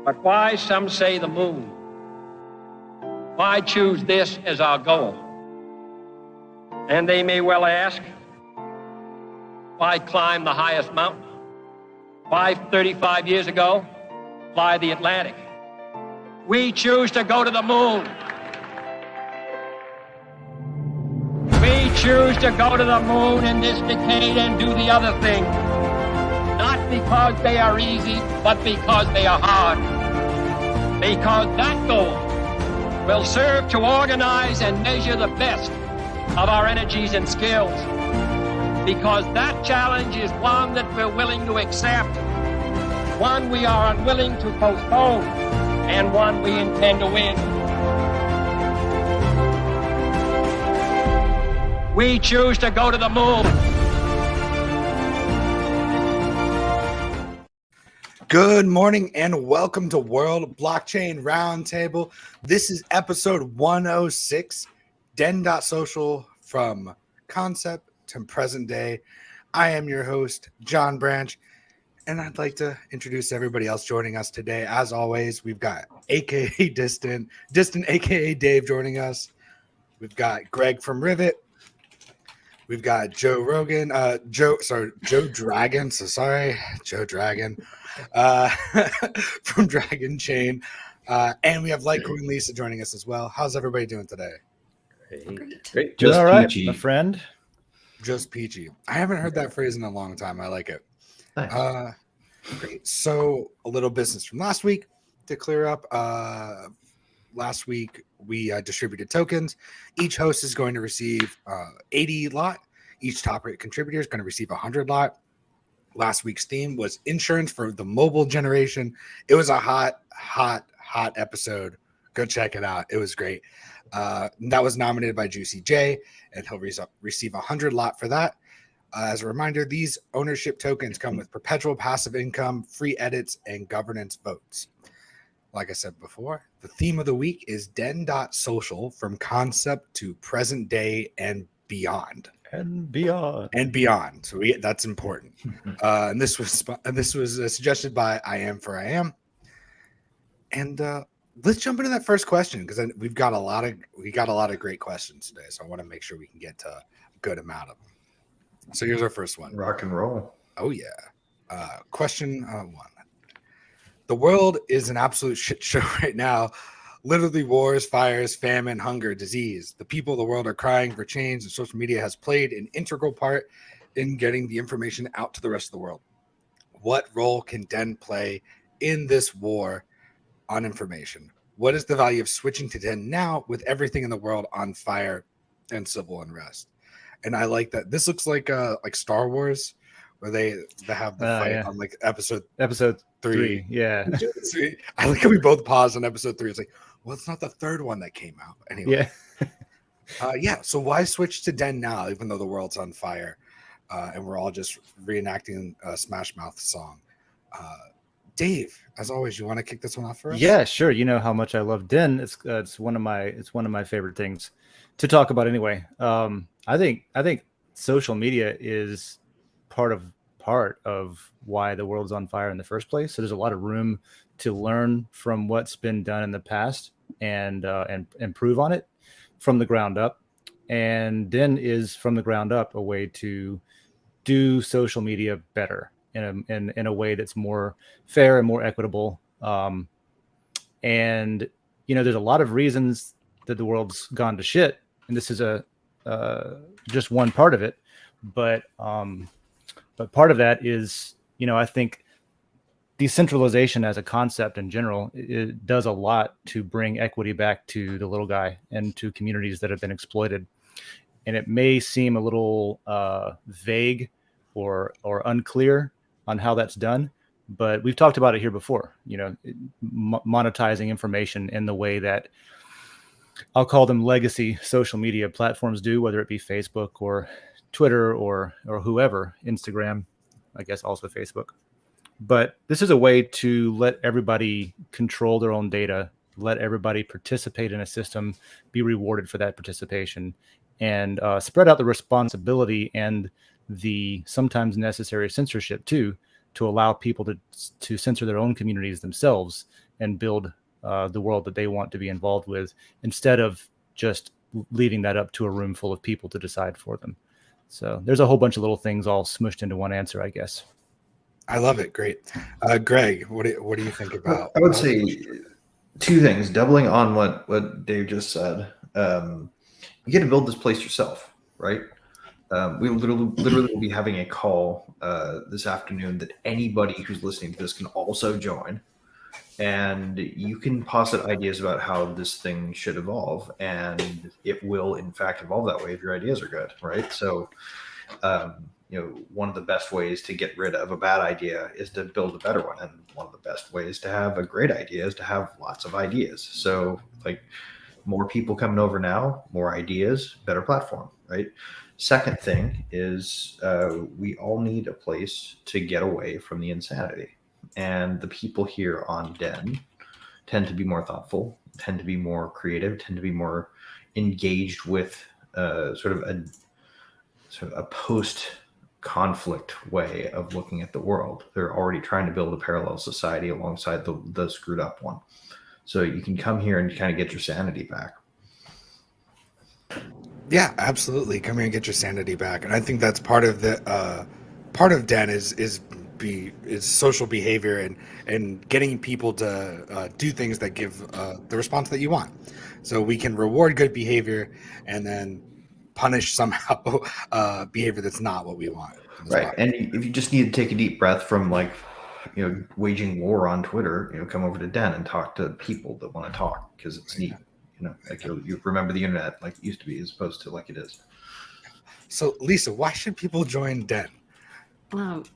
But why, some say, the moon? Why choose this as our goal? And they may well ask, why climb the highest mountain? Why, 35 years ago, fly the Atlantic? We choose to go to the moon. We choose to go to the moon in this decade and do the other thing. Not because they are easy, but because they are hard. Because that goal will serve to organize and measure the best of our energies and skills. Because that challenge is one that we're willing to accept, one we are unwilling to postpone, and one we intend to win. We choose to go to the moon. Good morning and welcome to World Blockchain Roundtable. This is episode 106, Den.Social, from concept to present day. I am your host, John Branch, and I'd like to introduce everybody else joining us today. As always, we've got AKA Distant AKA Dave joining us. We've got Greg from Rivet. We've got Joe Rogan, Joe Dragon. Joe Dragon from Dragon Chain. And we have Litecoin Lisa joining us as well. How's everybody doing today? Great. Just all right, peachy. my friend. Just peachy. I haven't heard that phrase in a long time. I like it. Nice. Great. So a little business from last week to clear up. Last week, we distributed tokens. Each host is going to receive 80 lot. Each top rate contributor is going to receive 100 lot. Last week's theme was insurance for the mobile generation. It was a hot episode. Go check it out. It was great. That was nominated by Juicy J, and he'll receive 100 lot for that. As a reminder, these ownership tokens come with perpetual passive income, free edits, and governance votes. Like I said before, the theme of the week is Den.Social, from concept to present day and beyond. And beyond. So that's important. And this was suggested by I Am for I Am. And let's jump into that first question, because we got a lot of great questions today. So I want to make sure we can get to a good amount of them. So here's our first one. Rock and roll. Oh yeah. Question one. The world is an absolute shit show right now. Literally wars, fires, famine, hunger, disease. The people of the world are crying for change, and social media has played an integral part in getting the information out to the rest of the world. What role can Den play in this war on information? What is the value of switching to Den now with everything in the world on fire and civil unrest? And I like that. This looks like Star Wars, where they have the fight on like episode 3. Yeah. I like how we both paused on episode 3. It's like, well, it's not the third one that came out anyway. Yeah. So why switch to Den now, even though the world's on fire, and we're all just reenacting a Smash Mouth song? Dave, as always, you want to kick this one off for us? Yeah, sure. You know how much I love Den. It's one of my favorite things to talk about anyway. I think social media is part of why the world's on fire in the first place. So there's a lot of room to learn from what's been done in the past and improve on it from the ground up. And Den is, from the ground up, a way to do social media better in a way that's more fair and more equitable. And there's a lot of reasons that the world's gone to shit, and this is just one part of it. But part of that is, I think decentralization as a concept in general, it does a lot to bring equity back to the little guy and to communities that have been exploited. And it may seem a little vague or unclear on how that's done, but we've talked about it here before. Monetizing information in the way that I'll call them legacy social media platforms do, whether it be Facebook or Twitter or whoever, Instagram, I guess also Facebook. But this is a way to let everybody control their own data, let everybody participate in a system, be rewarded for that participation, and spread out the responsibility and the sometimes necessary censorship too, to allow people to censor their own communities themselves and build the world that they want to be involved with, instead of just leaving that up to a room full of people to decide for them. So there's a whole bunch of little things all smushed into one answer, I guess. I love it. Great. Greg, what do you think about? I would say two things, doubling on what Dave just said. You get to build this place yourself, right? We literally will be having a call this afternoon that anybody who's listening to this can also join. And you can posit ideas about how this thing should evolve, and it will, in fact, evolve that way if your ideas are good, right? So, one of the best ways to get rid of a bad idea is to build a better one, and one of the best ways to have a great idea is to have lots of ideas. So, like, more people coming over now, more ideas, better platform, right? Second thing is we all need a place to get away from the insanity. And the people here on Den tend to be more thoughtful, tend to be more creative, tend to be more engaged with sort of a post-conflict way of looking at the world. They're already trying to build a parallel society alongside the screwed up one. So you can come here and kind of get your sanity back. Yeah, absolutely. Come here and get your sanity back. And I think that's part of the part of Den is social behavior and getting people to do things that give the response that you want. So we can reward good behavior and then punish somehow behavior that's not what we want. Right. And if you just need to take a deep breath from waging war on Twitter, come over to Den and talk to people that want to talk, because it's neat. You remember the internet like it used to be as opposed to like it is. So Lisa, why should people join Den?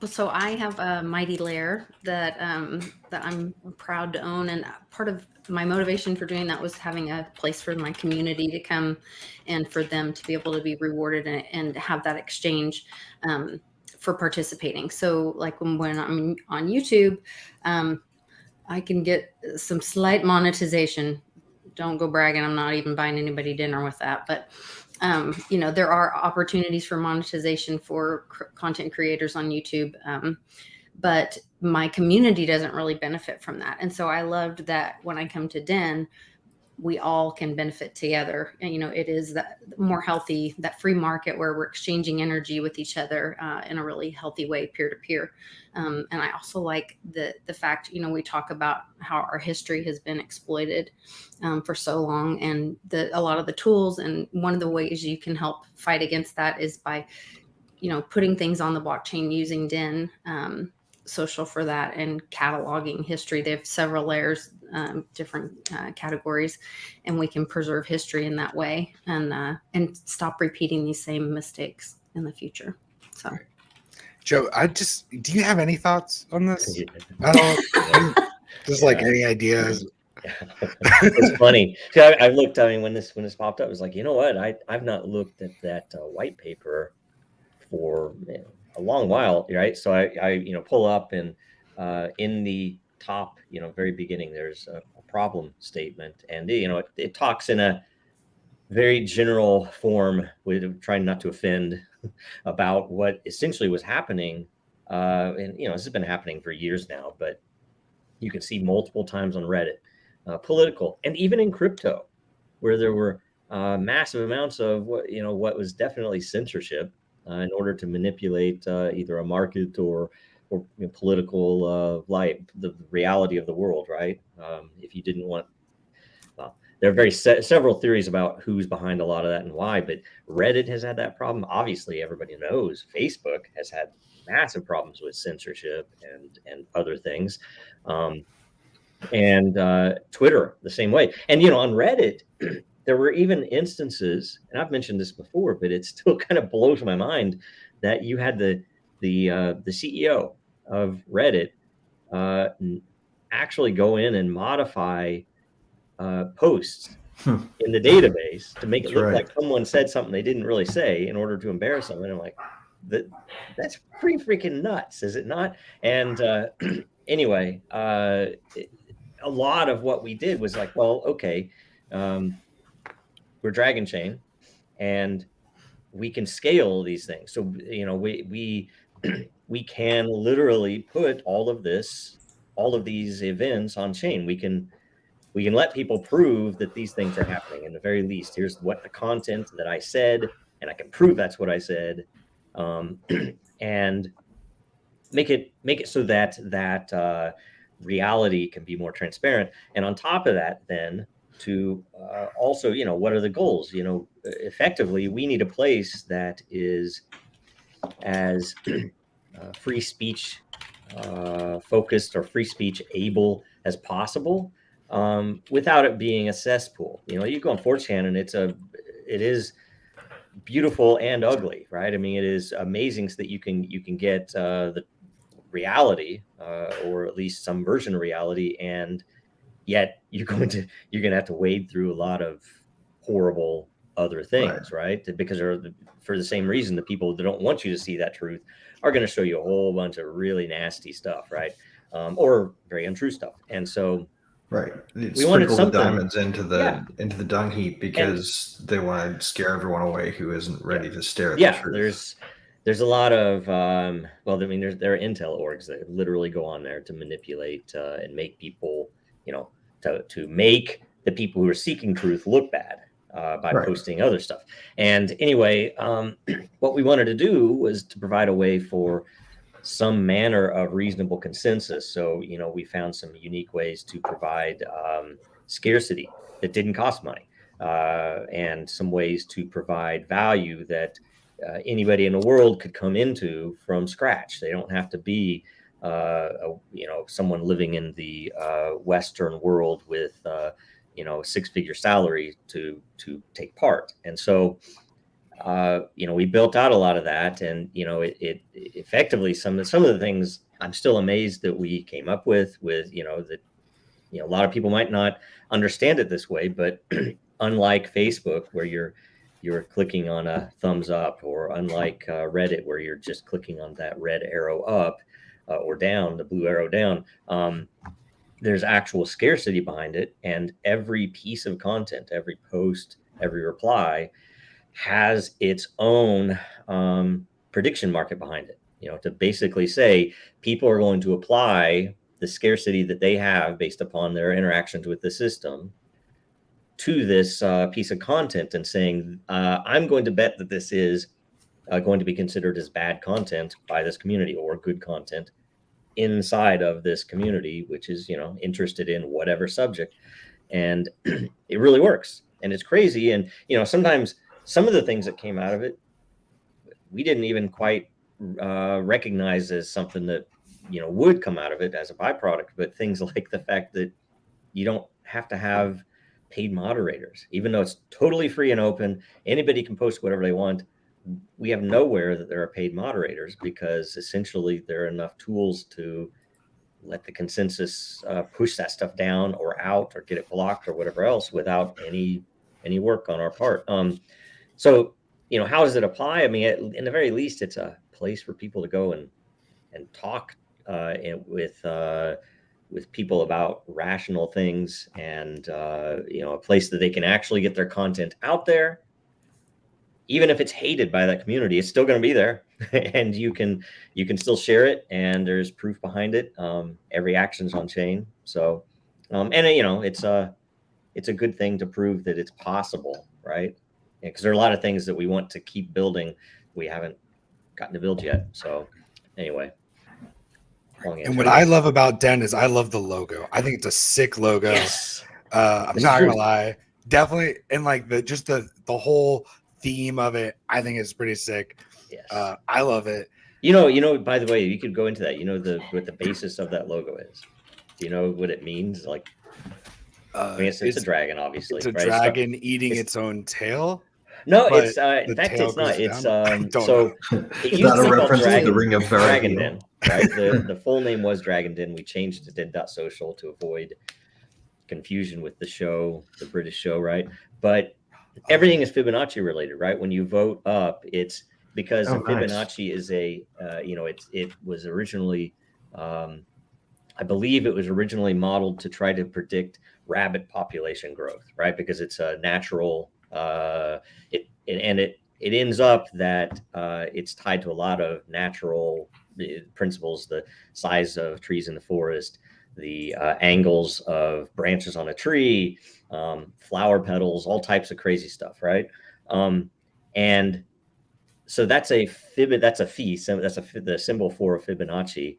So I have a mighty lair that I'm proud to own, and part of my motivation for doing that was having a place for my community to come and for them to be able to be rewarded and have that exchange for participating. So like when I'm on YouTube, I can get some slight monetization. Don't go bragging. I'm not even buying anybody dinner with that, but there are opportunities for monetization for content creators on YouTube. But my community doesn't really benefit from that. And so I loved that when I come to Den, we all can benefit together. And, it is that more healthy, that free market where we're exchanging energy with each other in a really healthy way, peer to peer. And I also like the fact, we talk about how our history has been exploited for so long, and a lot of the tools. And one of the ways you can help fight against that is by, putting things on the blockchain using Den.Social for that, and cataloging history. They have several layers, different categories, and we can preserve history in that way and stop repeating these same mistakes in the future. So, Joe, do you have any thoughts on this at all? Just like any ideas? It's funny. See, I've looked. I mean, when this popped up, I was like, you know what? I've not looked at that white paper for a long while, right? So I pull up, and in the top, very beginning, there's a problem statement, and it talks in a very general form, with trying not to offend, about what essentially was happening. And this has been happening for years now, but you can see multiple times on Reddit, political, and even in crypto, where there were massive amounts of what was definitely censorship in order to manipulate either a market or political light, the reality of the world, right? If you didn't want, there are several theories about who's behind a lot of that and why, but Reddit has had that problem. Obviously, everybody knows Facebook has had massive problems with censorship and other things. And Twitter the same way. And on Reddit, there were even instances, and I've mentioned this before, but it still kind of blows my mind, that you had the CEO of Reddit actually go in and modify posts in the database to make it look like someone said something they didn't really say in order to embarrass them. And I'm like, that's pretty freaking nuts, is it not? And anyway, a lot of what we did was like, well, okay, we're Dragon Chain, and we can scale these things. So we we can literally put all of these events on chain. We can let people prove that these things are happening. In the very least, here's what the content that I said, and I can prove that's what I said, and make it so that reality can be more transparent. And on top of that, then to also, what are the goals? Effectively, we need a place that is as free speech focused or free speech able as possible, without it being a cesspool. You go on 4chan and it is beautiful and ugly, right? I mean, it is amazing so that you can get the reality, or at least some version of reality, and yet you're gonna have to wade through a lot of horrible other things, right? Because for the same reason, the people that don't want you to see that truth are going to show you a whole bunch of really nasty stuff, right? Or very untrue stuff. And so Right. We wanted Sprinkle the something- diamonds into the Yeah. into the dung heap because they want to scare everyone away who isn't ready to stare at the yeah, truth. there's a lot of well, I mean, there are intel orgs that literally go on there to manipulate and make people, to make the people who are seeking truth look bad by Right. posting other stuff. And anyway, what we wanted to do was to provide a way for some manner of reasonable consensus. So, we found some unique ways to provide scarcity that didn't cost money, and some ways to provide value that anybody in the world could come into from scratch. They don't have to be someone living in the Western world with a 6-figure salary to take part. And so we built out a lot of that, and it effectively some of the things I'm still amazed that we came up with that a lot of people might not understand it this way, but unlike Facebook where you're clicking on a thumbs up, or unlike Reddit where you're just clicking on that red arrow up or down, the blue arrow down, there's actual scarcity behind it, and every piece of content, every post, every reply has its own prediction market behind it, to basically say people are going to apply the scarcity that they have based upon their interactions with the system to this piece of content, and saying, I'm going to bet that this is going to be considered as bad content by this community, or good content inside of this community, which is, interested in whatever subject. And it really works. And it's crazy. And, sometimes some of the things that came out of it, we didn't even quite recognize as something that, would come out of it as a byproduct. But things like the fact that you don't have to have paid moderators, even though it's totally free and open, anybody can post whatever they want. We have nowhere that there are paid moderators, because essentially there are enough tools to let the consensus push that stuff down or out or get it blocked or whatever else without any work on our part. So, how does it apply? I mean, in the very least, it's a place for people to go and talk with people about rational things, and a place that they can actually get their content out there. Even if it's hated by that community, it's still going to be there, and you can still share it, and there's proof behind it. Every action's on chain. So, and it's a good thing to prove that it's possible, right? Because there are a lot of things that we want to keep building, we haven't gotten to build yet. So, anyway. And what I love about Den is I love the logo. I think it's a sick logo. Yes. I'm not gonna lie, definitely, and like the whole theme of it, I think is pretty sick. Yes. I love it. By the way, you could go into that. What the basis of that logo is. Do you know what it means? Like, I mean, it's a dragon, obviously. It's a right? dragon eating its own tail. No, but it's in fact tail it's not. goes It's down. so it Is used that to a be called reference to the Ring of Dragon Baraheel? Den, right? The full name was Dragon Den. We changed it to Den.Social to avoid confusion with the show, the British show, right? But everything is Fibonacci related, right? When you vote up, it's because Oh, nice. Fibonacci is it was originally, I believe it was originally modeled to try to predict rabbit population growth, right? Because it's a natural, it ends up that it's tied to a lot of natural principles, the size of trees in the forest, the angles of branches on a tree, flower petals, all types of crazy stuff, right? And so that's a phi. So that's the symbol for Fibonacci.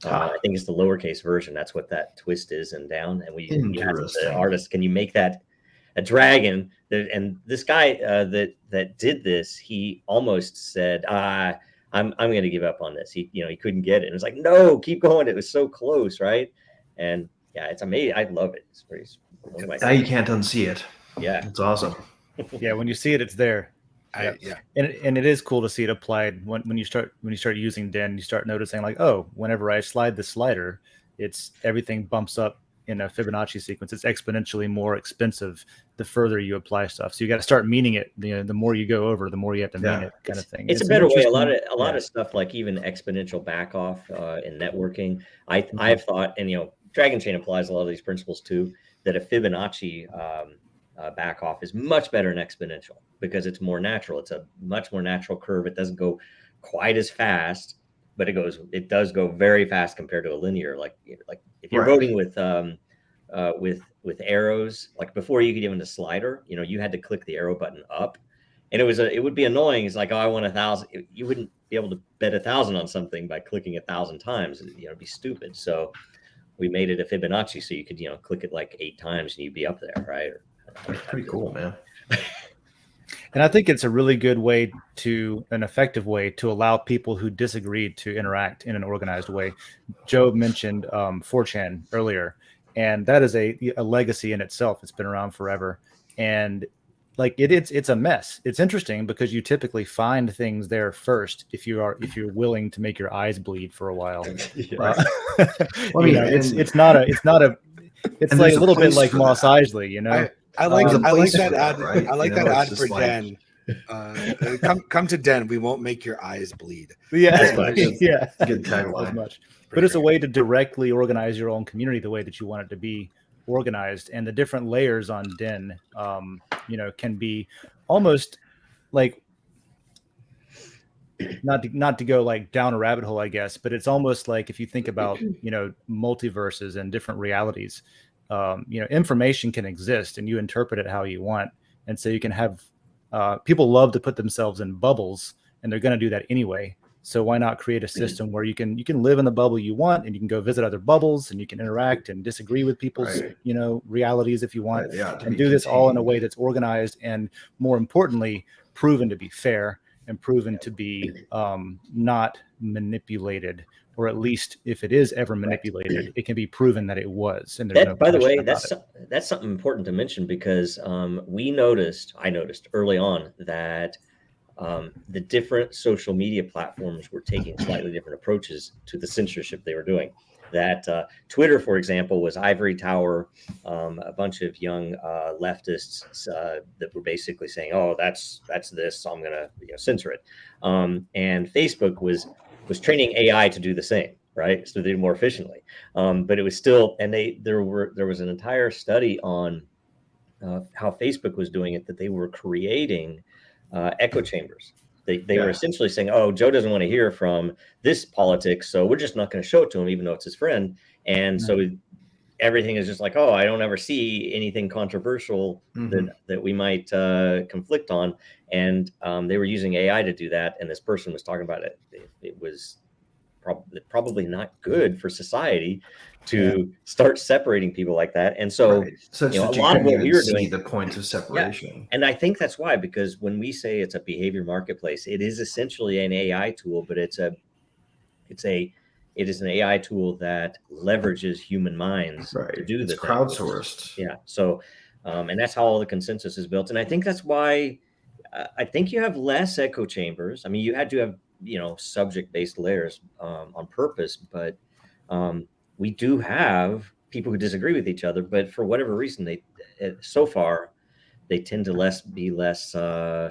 I think it's the lowercase version. That's what that twist is and down. And you asked the artist, can you make that a dragon? And this guy that did this, he almost said, I'm going to give up on this. He couldn't get it. And it was like, no, keep going. It was so close, right? And yeah, it's amazing. I love it. It's pretty. Now you can't unsee it. Yeah, it's awesome. Yeah, when you see it, it's there. Yeah. And it is cool to see it applied when you start using Den. You start noticing like, oh, whenever I slide the slider, everything bumps up in a Fibonacci sequence. It's exponentially more expensive the further you apply stuff. So you got to start meaning it. The more you go over, the more you have to mean it, kind of thing. It's a better way. A lot of stuff like even exponential back off in networking. I've thought, and Dragon Chain applies a lot of these principles too. That a Fibonacci back off is much better than exponential because it's more natural. It's a much more natural curve. It doesn't go quite as fast, but it does go very fast compared to a linear. Like if you're voting with arrows, like before you could even a slider, you had to click the arrow button up, and it would be annoying. It's like, oh, I want 1,000. You wouldn't be able to bet 1,000 on something by clicking 1,000 times. It'd be stupid. So we made it a Fibonacci, so you could click it like 8 times and you'd be up there, right? That's pretty cool, man. And I think it's a really good way an effective way to allow people who disagreed to interact in an organized way. Joe mentioned 4chan earlier, and that is a legacy in itself. It's been around forever, and like it's a mess. It's interesting because you typically find things there first if you're willing to make your eyes bleed for a while. It's like a little bit like Mos Eisley, I like that ad. Right? I like that ad for Den. Come to Den. We won't make your eyes bleed. Yeah, good tagline. But it's a way to directly organize your own community the way that you want it to be organized, and the different layers on Den, can be almost like not to go like down a rabbit hole, I guess, but it's almost like if you think about multiverses and different realities. Information can exist and you interpret it how you want. And so you can have people love to put themselves in bubbles, and they're going to do that anyway. So why not create a system where you can live in the bubble you want, and you can go visit other bubbles, and you can interact and disagree with people's realities if you want, and do this all in a way that's organized and, more importantly, proven to be fair and proven to be not manipulated. Or at least if it is ever manipulated, it can be proven that it was. And there's by the way, that's something important to mention because I noticed early on that the different social media platforms were taking slightly different approaches to the censorship they were doing. That Twitter, for example, was ivory tower, a bunch of young leftists that were basically saying, "Oh, that's this, so I'm going to censor it," and Facebook was training AI to do the same, right? So they do more efficiently. But it was still, and there was an entire study on how Facebook was doing it, that they were creating echo chambers. They were essentially saying, oh, Joe doesn't want to hear from this politics, so we're just not going to show it to him, even though it's his friend. And so everything is just like, oh, I don't ever see anything controversial that we might conflict on. And they were using AI to do that. And this person was talking about it. It was probably not good for society to start separating people like that. And so, so a lot of what we were doing, the points of separation. And I think that's why, because when we say it's a behavior marketplace, it is essentially an AI tool, but it is an AI tool that leverages human minds to do this. It's crowdsourced. Yeah. So, and that's how all the consensus is built. And I think that's why I think you have less echo chambers. I mean, you had to have, subject-based layers on purpose, but we do have people who disagree with each other, but for whatever reason, they tend to be less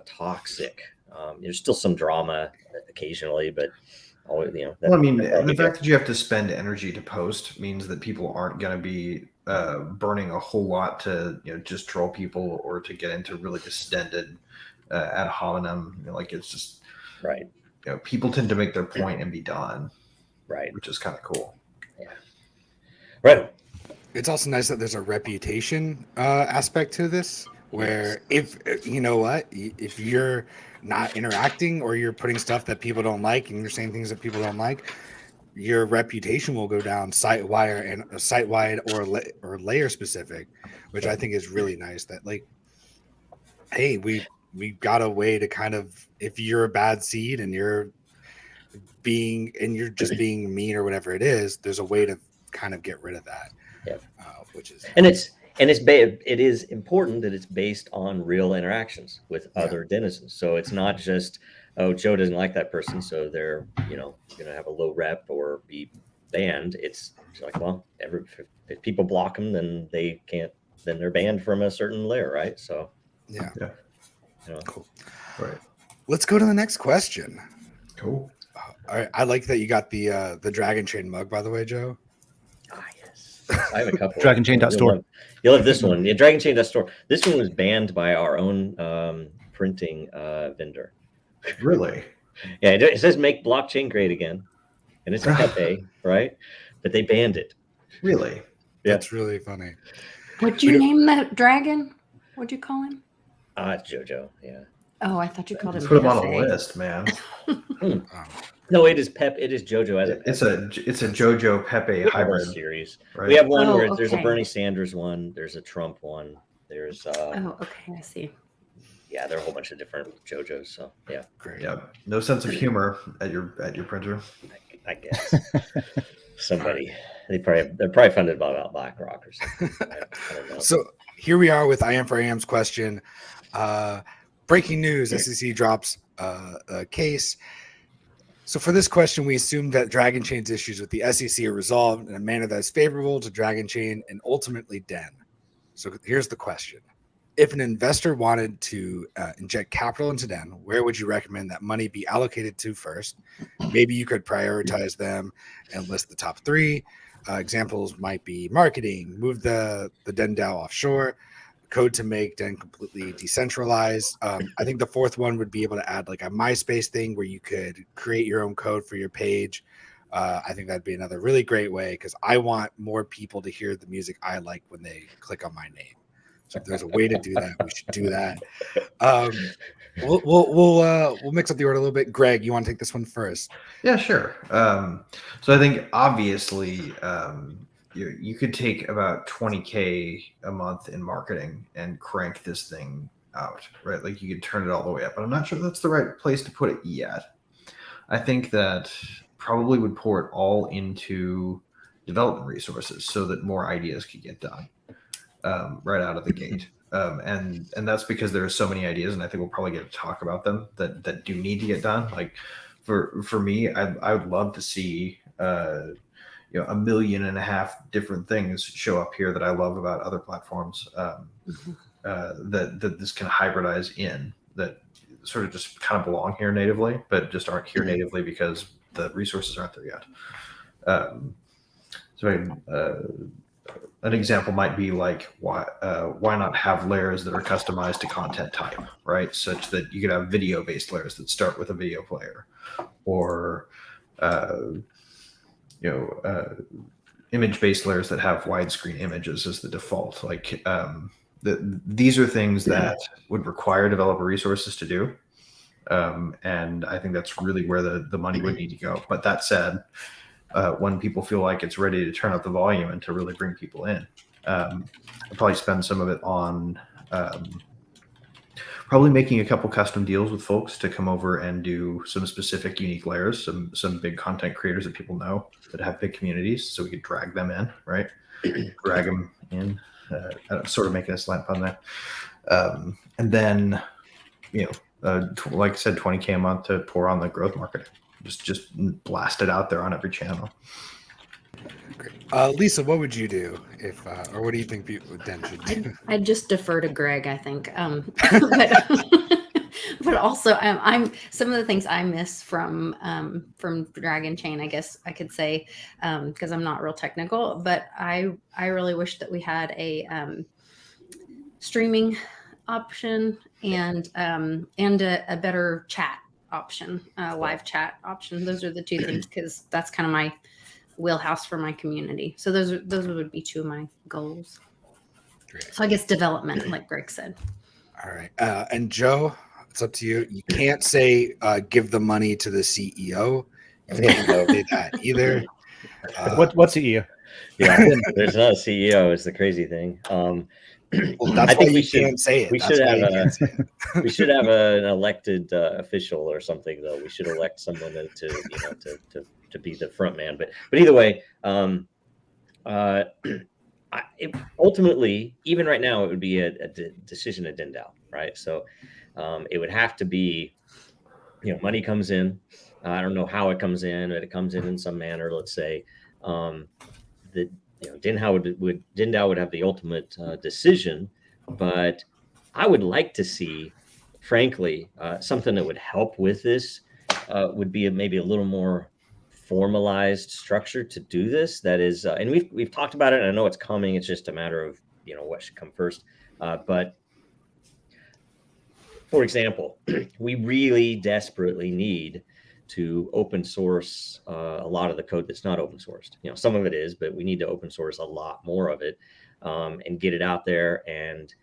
toxic. There's still some drama occasionally, but always, the fact that you have to spend energy to post means that people aren't going to be burning a whole lot to just troll people or to get into really distended ad hominem. It's just right. People tend to make their point and be done. Right. which is kind of cool. Right. It's also nice that there's a reputation aspect to this, where if you know what, if you're not interacting or you're putting stuff that people don't like and you're saying things that people don't like, your reputation will go down site-wide or layer specific, which I think is really nice. That like, hey, we got a way to kind of, if you're a bad seed and you're just being mean or whatever it is, there's a way to kind of get rid of that. Yeah. Which is And it is important that it's based on real interactions with other denizens. So it's not just, oh, Joe doesn't like that person, so they're going to have a low rep or be banned. It's like, well, if people block them, then they're banned from a certain layer, right? So yeah. Cool. Right. Let's go to the next question. Cool. All right, I like that you got the Dragon Chain mug, by the way, Joe. Yes. I have a couple. DragonChain.store. You'll love this one. Yeah, DragonChain.store. This one was banned by our own printing vendor. Really? Yeah, it says make blockchain great again. And it's a Pepe, right? But they banned it. Really? Yeah. That's really funny. What'd you name that dragon? What'd you call him? It's JoJo, yeah. Oh, I thought you called him Put him on a Pepe. list, man. No, it is JoJo as It's a JoJo Pepe hybrid series. right? We have one Oh, where there's a okay. Bernie Sanders one, there's a Trump one, there's Oh, okay, I see. yeah, there are a whole bunch of different JoJos. So yeah, Great. Yeah. No sense of humor at your printer. I guess somebody they're probably funded by BlackRock or something. I don't know. So here we are with I Am for AM's question. Breaking news: SEC drops a case. So for this question, we assume that Dragon Chain's issues with the SEC are resolved in a manner that is favorable to Dragon Chain and ultimately Den. So here's the question. If an investor wanted to inject capital into Den, where would you recommend that money be allocated to first? Maybe you could prioritize them and list the top three. Examples might be marketing, move the Den DAO offshore, code to make Den completely decentralized. I think the fourth one would be able to add like a MySpace thing where you could create your own code for your page. I think that'd be another really great way because I want more people to hear the music I like when they click on my name. So if there's a way to do that, we should do that. We'll mix up the order a little bit. Greg, you want to take this one first? Yeah, sure. So I think obviously you could take about $20K a month in marketing and crank this thing out, right? Like you could turn it all the way up, but I'm not sure that's the right place to put it yet. I think that probably would pour it all into development resources so that more ideas could get done right out of the gate. And that's because there are so many ideas, and I think we'll probably get to talk about them that do need to get done. Like for me, I would love to see 1.5 million different things show up here that I love about other platforms that this can hybridize in, that sort of just kind of belong here natively, but just aren't here natively because the resources aren't there yet. An example might be like why not have layers that are customized to content type, right? Such that you could have video-based layers that start with a video player, or image-based layers that have widescreen images as the default. Like these are things that would require developer resources to do, and I think that's really where the money would need to go. But that said, when people feel like it's ready to turn up the volume and to really bring people in, I'll probably spend some of it on probably making a couple custom deals with folks to come over and do some specific unique layers, some big content creators that people know that have big communities, so we could drag them in, right? Drag them in, sort of making a slant pun there. And then, like I said, $20K a month to pour on the growth marketing. Just blast it out there on every channel. Great. Lisa, what would you do if, or what do you think Den should do? I'd just defer to Greg, I think. But also, I'm some of the things I miss from Dragon Chain, I guess I could say, because I'm not real technical. But I really wish that we had a streaming option and a better chat option, live chat option. Those are the two things, because that's kind of my wheelhouse for my community. So those would be two of my goals. Great. So I guess development, like Greg said. All right. And Joe, it's up to you. You can't say give the money to the CEO. You can't say that either. What's CEO? Yeah, there's not a CEO. Is the crazy thing. Well, that's I think why we you should. can't say it. We That's should why have you a. can't say it. We should have an elected official or something, though. We should elect someone to be the front man. But either way, ultimately, even right now, it would be a decision at Den.Social, right? So it would have to be, money comes in. I don't know how it comes in, but it comes in some manner. Let's say that Den.Social would have the ultimate decision, but I would like to see, frankly, something that would help with this would be maybe a little more formalized structure to do this. That is, and we've talked about it. And I know it's coming. It's just a matter of what should come first. But for example, we really desperately need to open source a lot of the code that's not open sourced. Some of it is, but we need to open source a lot more of it and get it out there and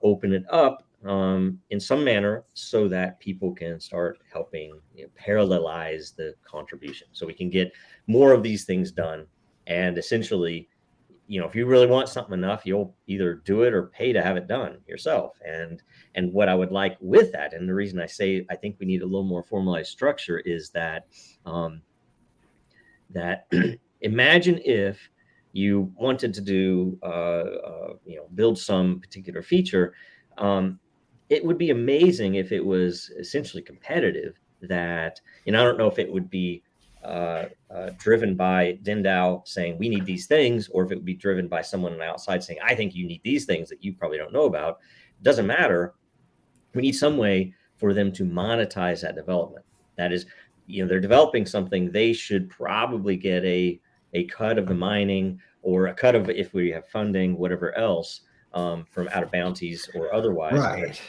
open it up in some manner so that people can start helping parallelize the contribution, so we can get more of these things done. And essentially, if you really want something enough, you'll either do it or pay to have it done yourself. And what I would like with that, and the reason I say I think we need a little more formalized structure, is that that imagine if you wanted to do build some particular feature. It would be amazing if it was essentially competitive. That, I don't know if it would be driven by Den.Social saying we need these things, or if it would be driven by someone on the outside saying I think you need these things that you probably don't know about. It doesn't matter. We need some way for them to monetize that development. That is, they're developing something, they should probably get a cut of the mining, or a cut of, if we have funding, whatever else, from out of bounties or otherwise. Right.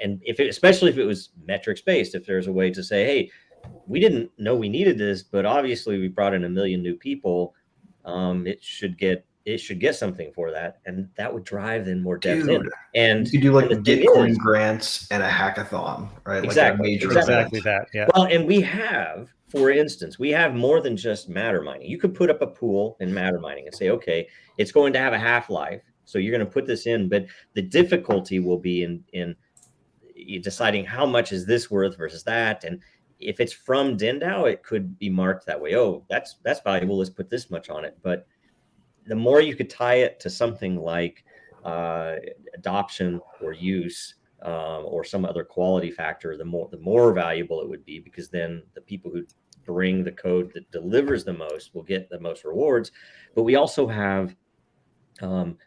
And especially if it was metrics based, if there's a way to say, hey, we didn't know we needed this, but obviously we brought in 1 million new people. It should get something for that, and that would drive then more devs in. And you could do like Bitcoin is, grants and a hackathon, right? Exactly. Like a major Exactly event. that. Yeah. Well, and we have, for instance, we have more than just matter mining. You could put up a pool in matter mining and say, okay, it's going to have a half-life, so you're going to put this in, but the difficulty will be in deciding how much is this worth versus that. And if it's from Den.Social, it could be marked that way. Oh, that's valuable. Let's put this much on it. But the more you could tie it to something like adoption or use, or some other quality factor, the more valuable it would be, because then the people who bring the code that delivers the most will get the most rewards. But we also have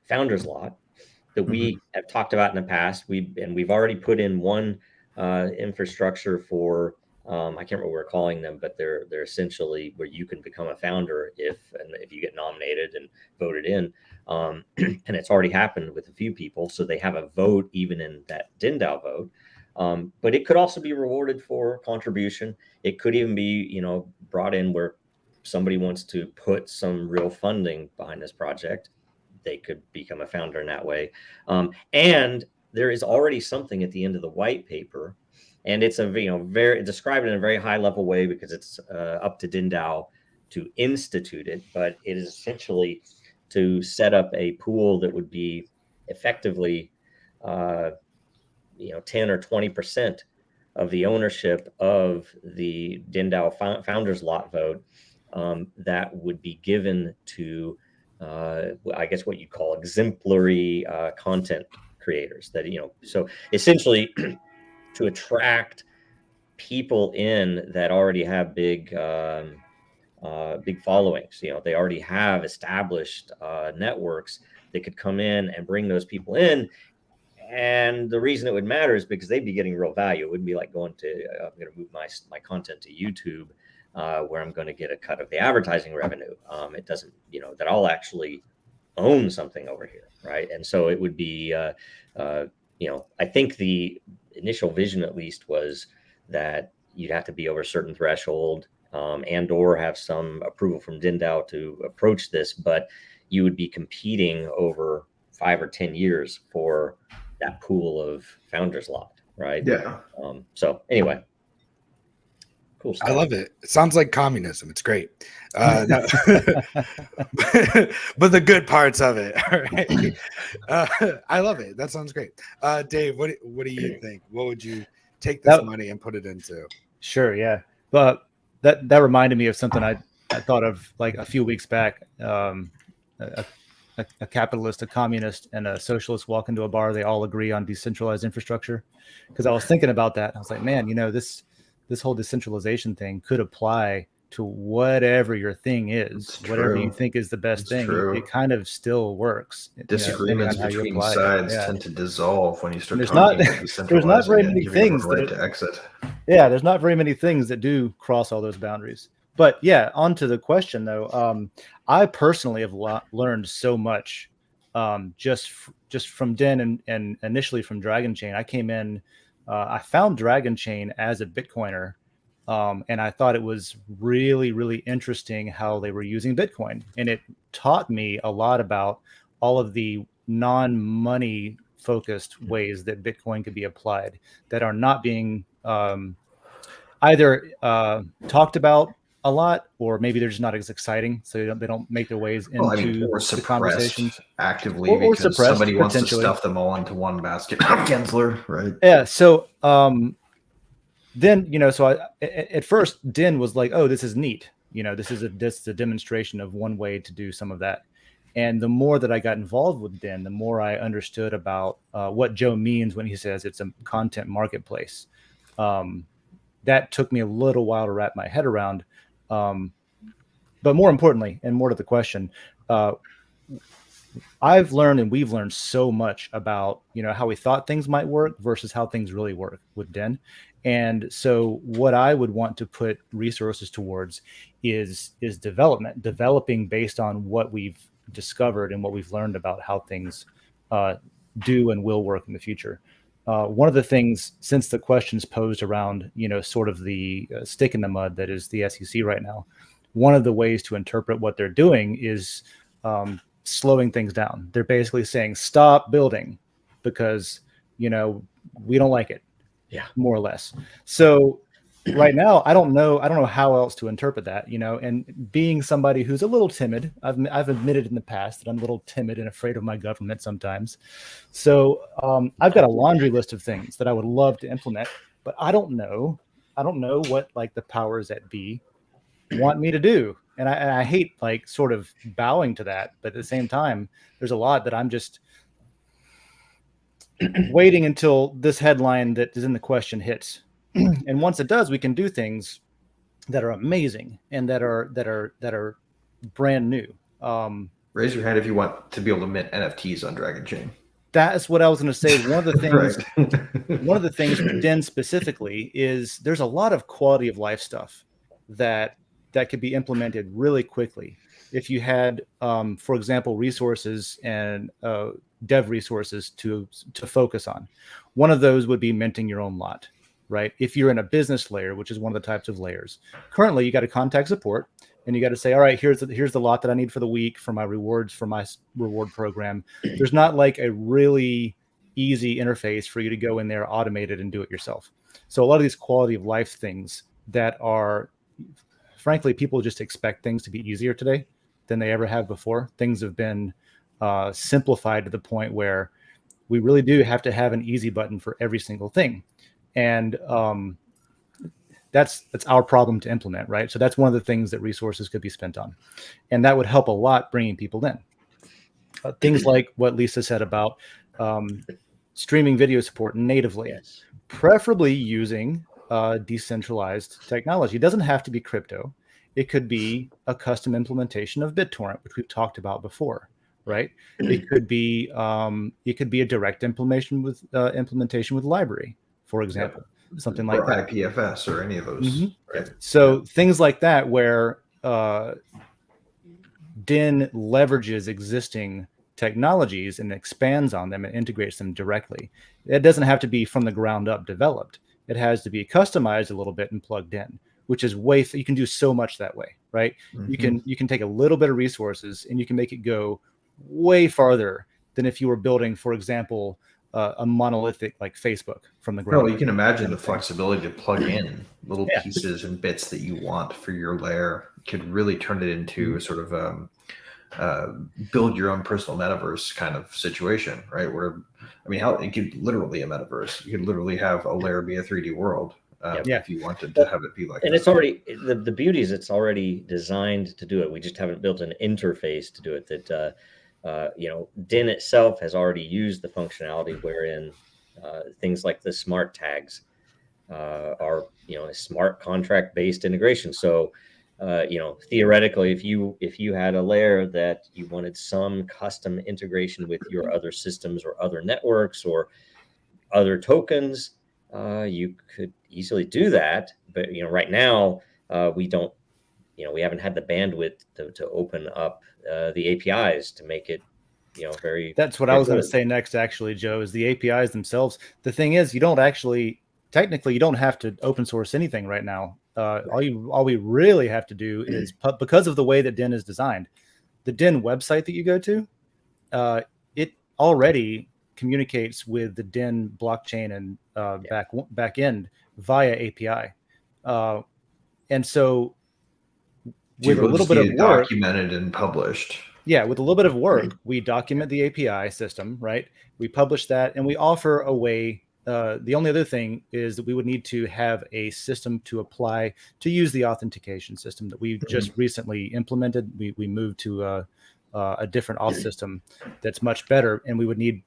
founders lot that we have talked about in the past. We've already put in one infrastructure for I can't remember what we're calling them, but they're essentially where you can become a founder if you get nominated and voted in. And it's already happened with a few people, so they have a vote even in that Den.Social vote. But it could also be rewarded for contribution. It could even be brought in where somebody wants to put some real funding behind this project. They could become a founder in that way. And there is already something at the end of the white paper, and it's very described in a very high level way, because it's up to Den.Social to institute it. But it is essentially to set up a pool that would be effectively 10 or 20% of the ownership of the Den.Social founders lot vote, that would be given to I guess what you call exemplary content creators. That so essentially to attract people in that already have big followings. They already have established networks that could come in and bring those people in. And the reason it would matter is because they'd be getting real value. It wouldn't be like going to I'm going to move my content to YouTube, where I'm going to get a cut of the advertising revenue. It doesn't, that I'll actually own something over here, right? And so it would be, I think the initial vision, at least, was that you'd have to be over a certain threshold, and or have some approval from Den.DAO to approach this, but you would be competing over 5 or 10 years for that pool of founders lot, right? Yeah. So anyway, cool stuff. I love it. It sounds like communism. It's great. No. But the good parts of it. All right. I love it. That sounds great. Dave, what do you think? What would you take this money and put it into? Sure. Yeah. But that reminded me of something I thought of like a few weeks back. A capitalist, a communist, and a socialist walk into a bar. They all agree on decentralized infrastructure. Because I was thinking about that. I was like, man, this whole decentralization thing could apply to whatever your thing is, whatever you think is the best thing. It kind of still works. Disagreements between sides tend to dissolve when you start there's talking not, about decentralizing. There's not very many things right to exit. Yeah, there's not very many things that do cross all those boundaries. But yeah, on to the question though. I personally have learned so much just from Den and initially from Dragon Chain. I came in, I found Dragon Chain as a Bitcoiner, and I thought it was really, really interesting how they were using Bitcoin. And it taught me a lot about all of the non-money focused ways that Bitcoin could be applied that are not being either talked about a lot, or maybe they're just not as exciting, so they don't make their ways into or the conversations actively, or because somebody wants to stuff them all into one basket. Gensler, right? Yeah. So then so at first Den was like, oh, this is neat. This is a demonstration of one way to do some of that. And the more that I got involved with Den, the more I understood about what Joe means when he says it's a content marketplace. That took me a little while to wrap my head around. But more importantly, and more to the question, I've learned and we've learned so much about, how we thought things might work versus how things really work with Den. And so what I would want to put resources towards is developing based on what we've discovered and what we've learned about how things do and will work in the future. One of the things, since the questions posed around, sort of the stick in the mud that is the SEC right now, one of the ways to interpret what they're doing is slowing things down. They're basically saying, stop building because, we don't like it. Yeah, more or less. So right now, I don't know how else to interpret that, and being somebody who's a little timid, I've admitted in the past that I'm a little timid and afraid of my government sometimes. So I've got a laundry list of things that I would love to implement, but I don't know what like the powers that be want me to do. And I hate like sort of bowing to that, but at the same time, there's a lot that I'm just waiting until this headline that is in the question hits. And once it does, we can do things that are amazing and that are brand new. Raise your hand if you want to be able to mint NFTs on Dragon Chain. That is what I was going to say. One of the things, Right. One of the things with Den specifically is there's a lot of quality of life stuff that could be implemented really quickly. If you had, for example, resources and dev resources to focus on, one of those would be minting your own lot. Right? If you're in a business layer, which is one of the types of layers, currently you got to contact support and you got to say, all right, here's the lot that I need for the week for my rewards, for my reward program. There's not like a really easy interface for you to go in there, automate it and do it yourself. So a lot of these quality of life things that are, frankly, people just expect things to be easier today than they ever have before. Things have been simplified to the point where we really do have to have an easy button for every single thing. And that's our problem to implement, right? So that's one of the things that resources could be spent on, and that would help a lot bringing people in. Things like what Lisa said about streaming video support natively, preferably using decentralized technology. It doesn't have to be crypto. It could be a custom implementation of BitTorrent, which we've talked about before, right? It could be a direct implementation with library, for example, something like that. IPFS or any of those. Mm-hmm. Right? So things like that where Den leverages existing technologies and expands on them and integrates them directly. It doesn't have to be from the ground up developed. it has to be customized a little bit and plugged in, which is you can do so much that way, right? Mm-hmm. You can take a little bit of resources and you can make it go way farther than if you were building, for example, a monolithic like Facebook from the ground. No, you can imagine the flexibility to plug in little Yeah. pieces and bits that you want for your layer. Could really turn it into a sort of build your own personal metaverse kind of situation, right? Where, I mean, how it could literally a metaverse. You could literally have a layer be a 3D world if you wanted to have it be like and that. it's already the beauty is it's already designed to do it. We just haven't built an interface to do it. That Den itself has already used the functionality wherein things like the smart tags are a smart contract based integration. So theoretically, if you had a layer that you wanted some custom integration with your other systems or other networks or other tokens, you could easily do that. But right now we don't. We haven't had the bandwidth to open up the APIs to make it very. That's what I was going to say next, actually, Joe, is the APIs themselves. The thing is, technically, you don't have to open source anything right now. All we really have to do is, because of the way that Den is designed, the Den website that you go to, it already communicates with the Den blockchain and back end via API. And so with a little bit of work, documented and published. Yeah, with a little bit of work, we document the API system, right? We publish that, and we offer a way. The only other thing is that we would need to have a system to apply to use the authentication system that we just recently implemented. We moved to a different auth system that's much better, and we would need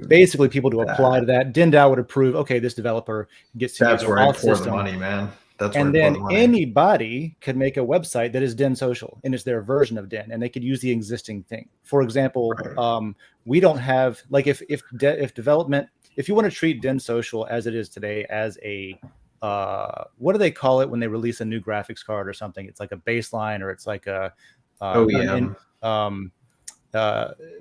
basically people to apply to that. Den.DAO would approve. Okay, this developer gets to use where auth I pour system. the money, man. And then anybody could make a website that is Den.Social, and it's their version of Den, and they could use the existing thing. For example, we don't have, like, if development, if you want to treat Den.Social as it is today as a what do they call it when they release a new graphics card or something? It's like a baseline, or it's like a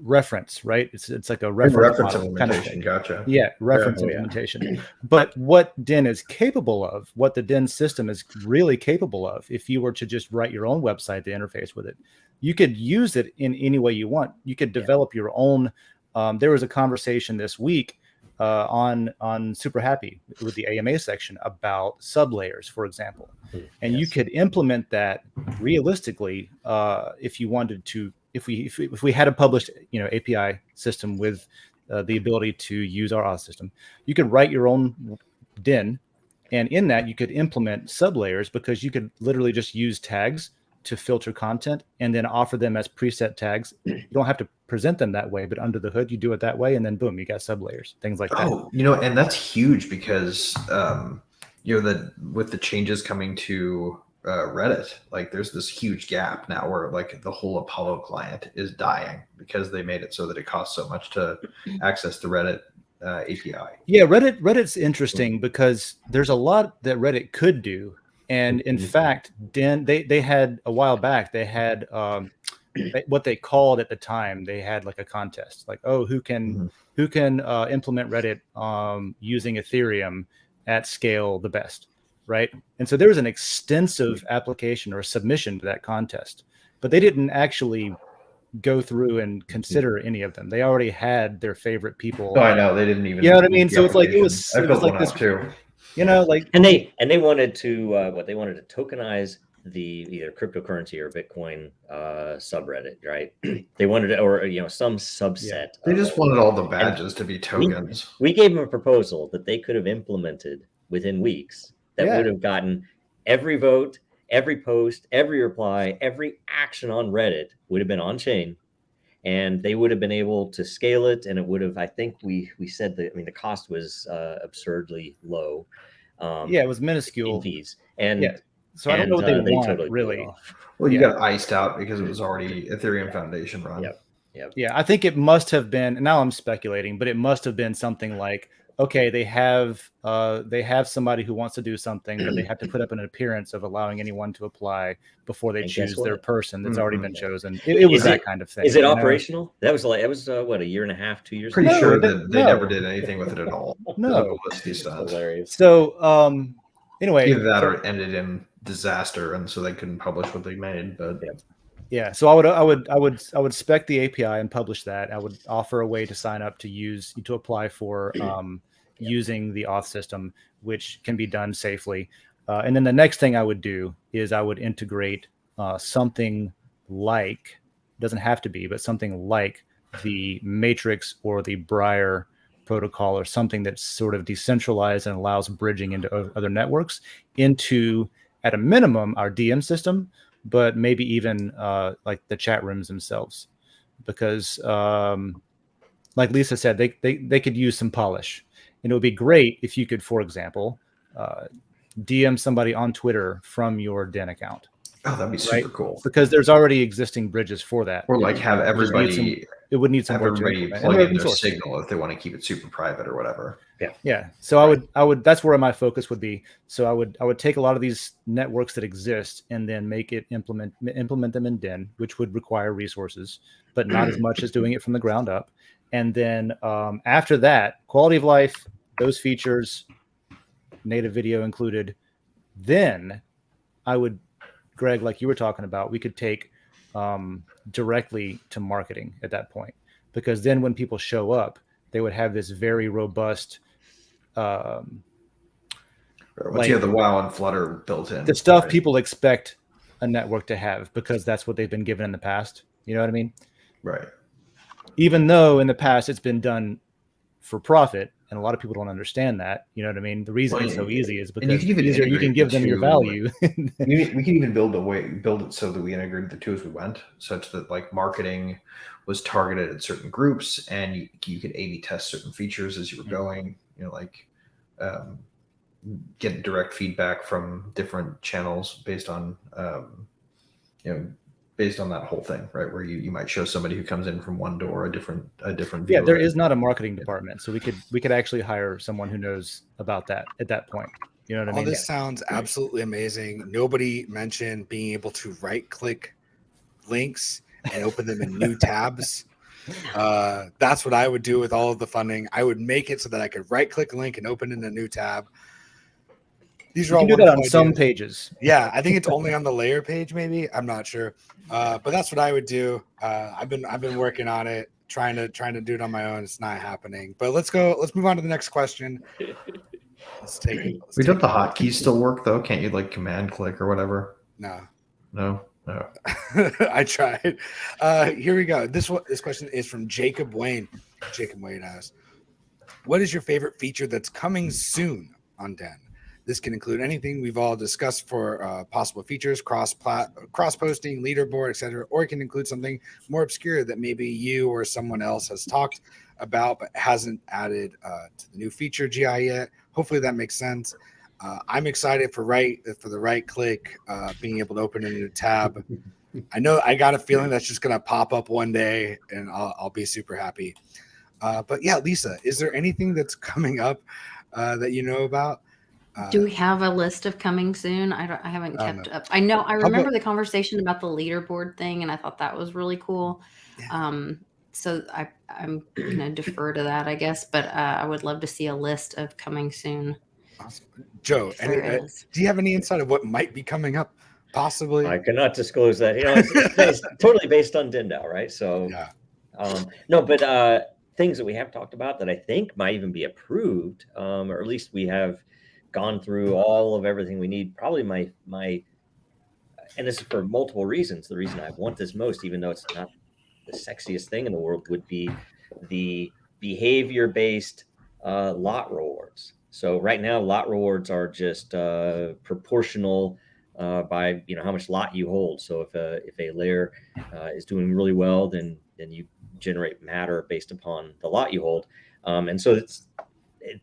reference, right? It's like a reference implementation. Gotcha. Yeah, reference implementation. But what Den is capable of, what the Den system is really capable of, if you were to just write your own website to interface with it, you could use it in any way you want. You could develop your own. There was a conversation this week on Super Happy with the AMA section about sublayers, for example, and you could implement that realistically if you wanted to. If we had a published API system with the ability to use our auth system, you could write your own Den, and in that you could implement sublayers, because you could literally just use tags to filter content and then offer them as preset tags. You don't have to present them that way, but under the hood you do it that way, and then boom, you got sublayers, things like that. And that's huge because that with the changes coming to Reddit, like there's this huge gap now where like the whole Apollo client is dying because they made it so that it costs so much to access the Reddit API. Yeah, Reddit's interesting because there's a lot that Reddit could do, and in fact, Den, they had a while back, they had what they called at the time, they had like a contest, like, who can implement Reddit using Ethereum at scale the best. Right. And so there was an extensive application or submission to that contest, but they didn't actually go through and consider any of them. They already had their favorite people. Oh, I know. They didn't even. You know what I mean? So it's like it was like this too. And they wanted to tokenize the either cryptocurrency or Bitcoin subreddit, right? They wanted it, or some subset. Yeah. They just wanted all the badges to be tokens. We gave them a proposal that they could have implemented within weeks. That would have gotten every vote, every post, every reply, every action on Reddit would have been on chain, and they would have been able to scale it. And it would have, I think we said that, the cost was absurdly low. It was minuscule in fees. And so I don't know what they want totally really. Well, you got iced out because it was already Ethereum Foundation run. Yep. Yeah, I think it must have been, now I'm speculating, but it must have been something like, okay, they have somebody who wants to do something, but they have to put up an appearance of allowing anyone to apply before they And guess choose their what? person that's already been Mhm. chosen. It was Is that it- kind of thing. Is it you know? operational? That was what, a year and a half, 2 years Pretty ago? No, sure it that didn't- they no. never did anything with it at all. No. The publicity It's stunt. hilarious. So anyway, Either that or it ended in disaster, and so they couldn't publish what they made. But yeah, so I would spec the API and publish that. I would offer a way to sign up to apply for using the auth system, which can be done safely. And then the next thing I would do is I would integrate something like, doesn't have to be, but something like the Matrix or the Briar protocol, or something that's sort of decentralized and allows bridging into other networks into, at a minimum, our DM system, but maybe even like the chat rooms themselves, because like Lisa said, they could use some polish, and it would be great if you could, for example, DM somebody on Twitter from your Den account, oh, that'd be super cool. because there's already existing bridges for that. Or like have everybody It would need some work to everybody implement. plug And in their source. signal if they want to keep it super private or whatever. Yeah. So I would that's where my focus would be. So I would take a lot of these networks that exist and then make it implement them in Den, which would require resources, but not as much as doing it from the ground up. And then after that, quality of life, those features, native video included, then I would, Greg, like you were talking about, we could take directly to marketing at that point, because then when people show up, they would have this very robust Once you have the WoW and Flutter built in, the stuff right? people expect a network to have, because that's what they've been given in the past. You know what I mean? Right. Even though in the past it's been done for profit, and a lot of people don't understand that. You know what I mean? The reason it's so easy is because you can even you can give them your value. We can even build it so that we integrated the two as we went, such that like marketing was targeted at certain groups, and you could A/B test certain features as you were going. You know, like get direct feedback from different channels based on based on that whole thing, right? Where you might show somebody who comes in from one door a different view. Yeah, there is not a marketing department, so we could actually hire someone who knows about that at that point. You know what I mean? All this sounds absolutely amazing. Nobody mentioned being able to right-click links and open them in new tabs. That's what I would do with all of the funding. I would make it so that I could right-click a link and open in a new tab. These are all you can do that on wonderful some ideas. pages. Yeah, I think it's only on the layer page, maybe. I'm not sure, but that's what I would do. I've been working on it, trying to do it on my own. It's not happening. But let's move on to the next question. Let's take it. Don't the hotkeys still work though? Can't you like command click or whatever? No. No. I tried. Here we go. This question is from Jacob Wayne. Jacob Wayne asks, "What is your favorite feature that's coming soon on Den? This can include anything we've all discussed for possible features, cross posting, leaderboard, etc., or it can include something more obscure that maybe you or someone else has talked about but hasn't added to the new feature GI yet. Hopefully that makes sense. I'm excited for the right click, being able to open a new tab. I got a feeling that's just gonna pop up one day, and I'll be super happy. But yeah, Lisa, is there anything that's coming up that you know about? Do we have a list of coming soon? I haven't kept up. I know I remember the conversation about the leaderboard thing, and I thought that was really cool. Yeah. So I'm gonna defer to that, I guess, but I would love to see a list of coming soon. Awesome. Joe, do you have any insight of what might be coming up? Possibly. I cannot disclose that. It's totally based on DenDAO, right? So yeah. No, but things that we have talked about that I think might even be approved, or at least we have gone through all of everything we need. Probably my and this is for multiple reasons. The reason I want this most, even though it's not the sexiest thing in the world, would be the behavior-based lot rewards. So right now, lot rewards are just proportional by how much lot you hold. So if a layer is doing really well, then you generate matter based upon the lot you hold. And so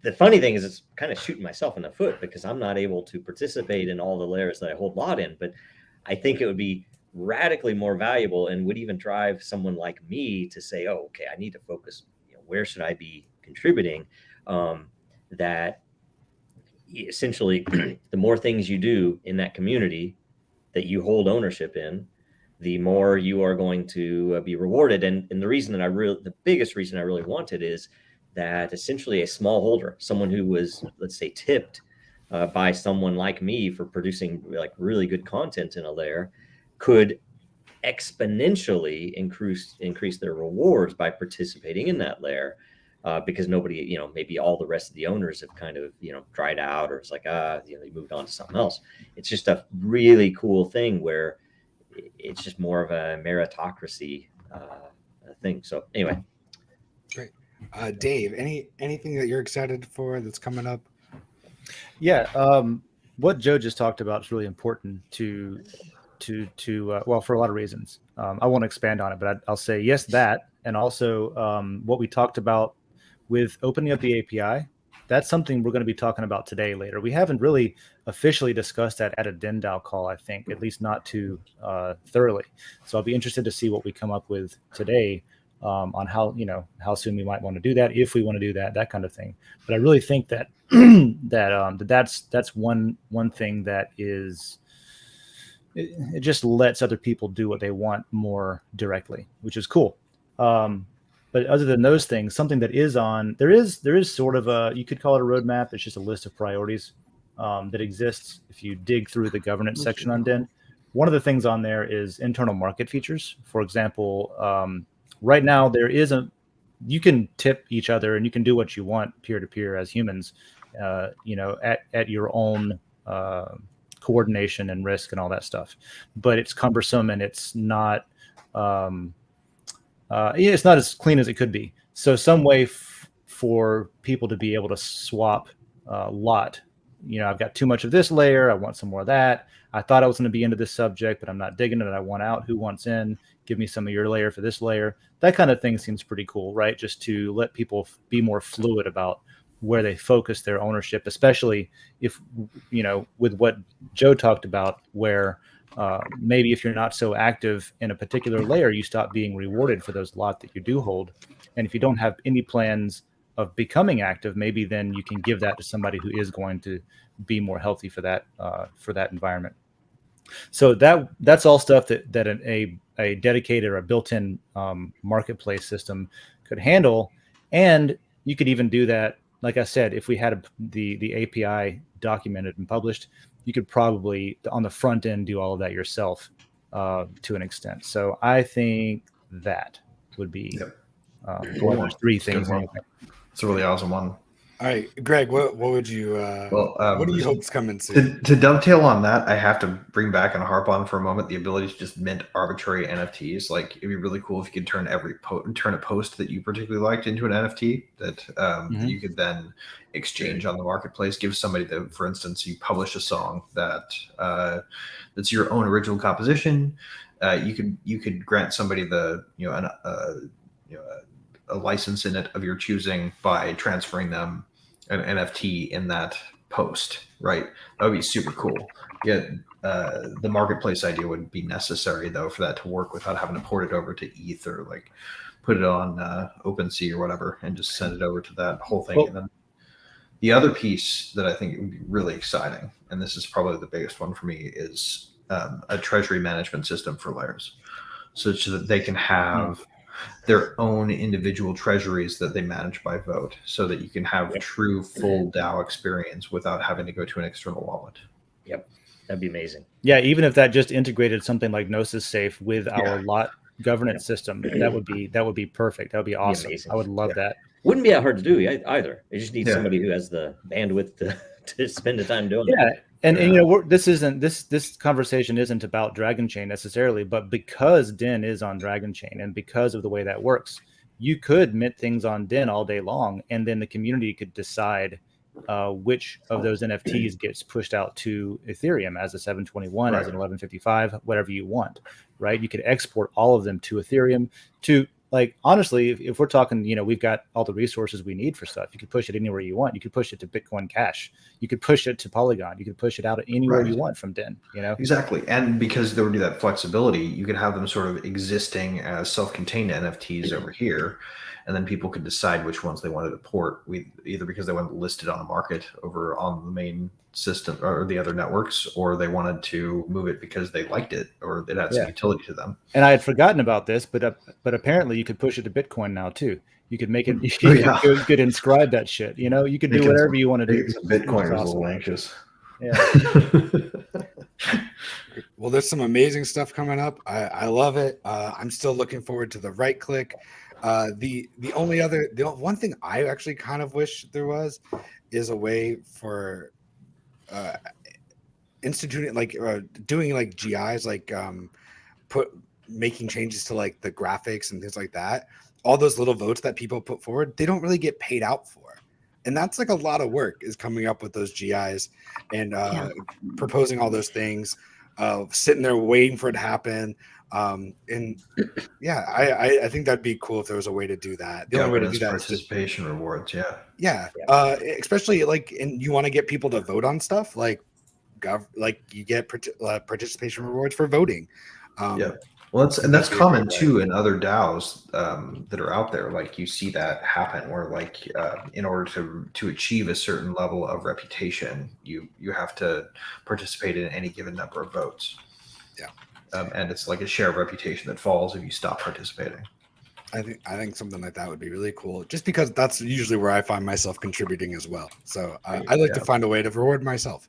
the funny thing is it's kind of shooting myself in the foot because I'm not able to participate in all the layers that I hold lot in. But I think it would be radically more valuable and would even drive someone like me to say, oh, okay, I need to focus. Where should I be contributing? that essentially the more things you do in that community that you hold ownership in, the more you are going to be rewarded. And the reason that the biggest reason I really wanted is that essentially a small holder, someone who was, let's say, tipped by someone like me for producing like really good content in a layer, could exponentially increase their rewards by participating in that layer. Because nobody, maybe all the rest of the owners have kind of, dried out, or it's like, they moved on to something else. It's just a really cool thing where it's just more of a meritocracy thing. So anyway. Great. Dave, anything that you're excited for that's coming up? Yeah. What Joe just talked about is really important to well, for a lot of reasons. I won't expand on it, but I'll say yes, that, and also what we talked about with opening up the API. That's something we're going to be talking about today later. We haven't really officially discussed that at a Den.DAO call, I think, at least not too thoroughly. So I'll be interested to see what we come up with today on how soon we might want to do that, if we want to do that kind of thing. But I really think that that's one thing that is, it just lets other people do what they want more directly, which is cool. But other than those things, something that is on, there is sort of a, you could call it a roadmap. It's just a list of priorities that exists if you dig through the governance section on Den. One of the things on there is internal market features. For example, right now you can tip each other and you can do what you want peer-to-peer as humans, at your own coordination and risk and all that stuff. But it's cumbersome and it's not as clean as it could be. So some way for people to be able to swap lot. I've got too much of this layer. I want some more of that. I thought I was going to be into this subject, but I'm not digging it. I want out. Who wants in? Give me some of your layer for this layer. That kind of thing seems pretty cool, right? Just to let people be more fluid about where they focus their ownership, especially if, with what Joe talked about, where maybe if you're not so active in a particular layer, you stop being rewarded for those lot that you do hold. And if you don't have any plans of becoming active, maybe then you can give that to somebody who is going to be more healthy for that environment. So that's all stuff that a dedicated or a built-in marketplace system could handle. And you could even do that, like I said, if we had the API documented and published, you could probably on the front end do all of that yourself to an extent. So I think that would be one of those three things. Anyway. It's a really awesome one. All right, Greg, what would you what do you hope's coming soon? To dovetail on that, I have to bring back and harp on for a moment the ability to just mint arbitrary NFTs. Like, it'd be really cool if you could turn turn a post that you particularly liked into an NFT that you could then exchange on the marketplace. Give somebody for instance, you publish a song that's your own original composition. You could grant somebody a license in it of your choosing by transferring them an NFT in that post, right? That would be super cool. Yeah, the marketplace idea would be necessary though for that to work without having to port it over to ETH or like put it on OpenSea or whatever and just send it over to that whole thing. Well, and then the other piece that I think would be really exciting, and this is probably the biggest one for me, is a treasury management system for layers, such that they can have their own individual treasuries that they manage by vote, so that you can have true full DAO experience without having to go to an external wallet. Yep, that'd be amazing. Yeah, even if that just integrated something like Gnosis Safe with our lot governance system, that would be perfect. That would be awesome. I would love that. Wouldn't be that hard to do either. You just need somebody who has the bandwidth to spend the time doing it. And this conversation isn't about Dragon Chain necessarily, but because Den is on Dragon Chain and because of the way that works, you could mint things on Den all day long, and then the community could decide which of those NFTs gets pushed out to Ethereum as a 721, as an 1155, whatever you want, right? You could export all of them to Ethereum to, like, honestly, if we're talking, we've got all the resources we need for stuff. You could push it anywhere you want. You could push it to Bitcoin Cash. You could push it to Polygon. You could push it out anywhere you want from Den, Exactly. And because there would be that flexibility, you could have them sort of existing as self-contained NFTs over here. and then people could decide which ones they wanted to port, either because they wanted to list it on the market over on the main system or the other networks, or they wanted to move it because they liked it or it had some utility to them. And I had forgotten about this, but apparently you could push it to Bitcoin now too. You could make it. You could inscribe that shit. You know, you could do whatever you want to do. Bitcoiners a little anxious. Yeah. Well, there's some amazing stuff coming up. I love it. I'm still looking forward to the right click. The one thing I actually kind of wish there was is a way for instituting doing like GIs, like making changes to like the graphics and things like that. All those little votes that people put forward, they don't really get paid out for. And that's like a lot of work, is coming up with those GIs and proposing all those things, sitting there waiting for it to happen. And yeah, I think that'd be cool if there was a way to do that. The only way to do that is participation rewards. Yeah. Especially like, and you want to get people to vote on stuff like you get participation rewards for voting. Well, that's common too in other DAOs that are out there. Like, you see that happen where, like, in order to achieve a certain level of reputation, you have to participate in any given number of votes. And it's like a share of reputation that falls if you stop participating. I think something like that would be really cool, just because that's usually where I find myself contributing as well. So I like to find a way to reward myself.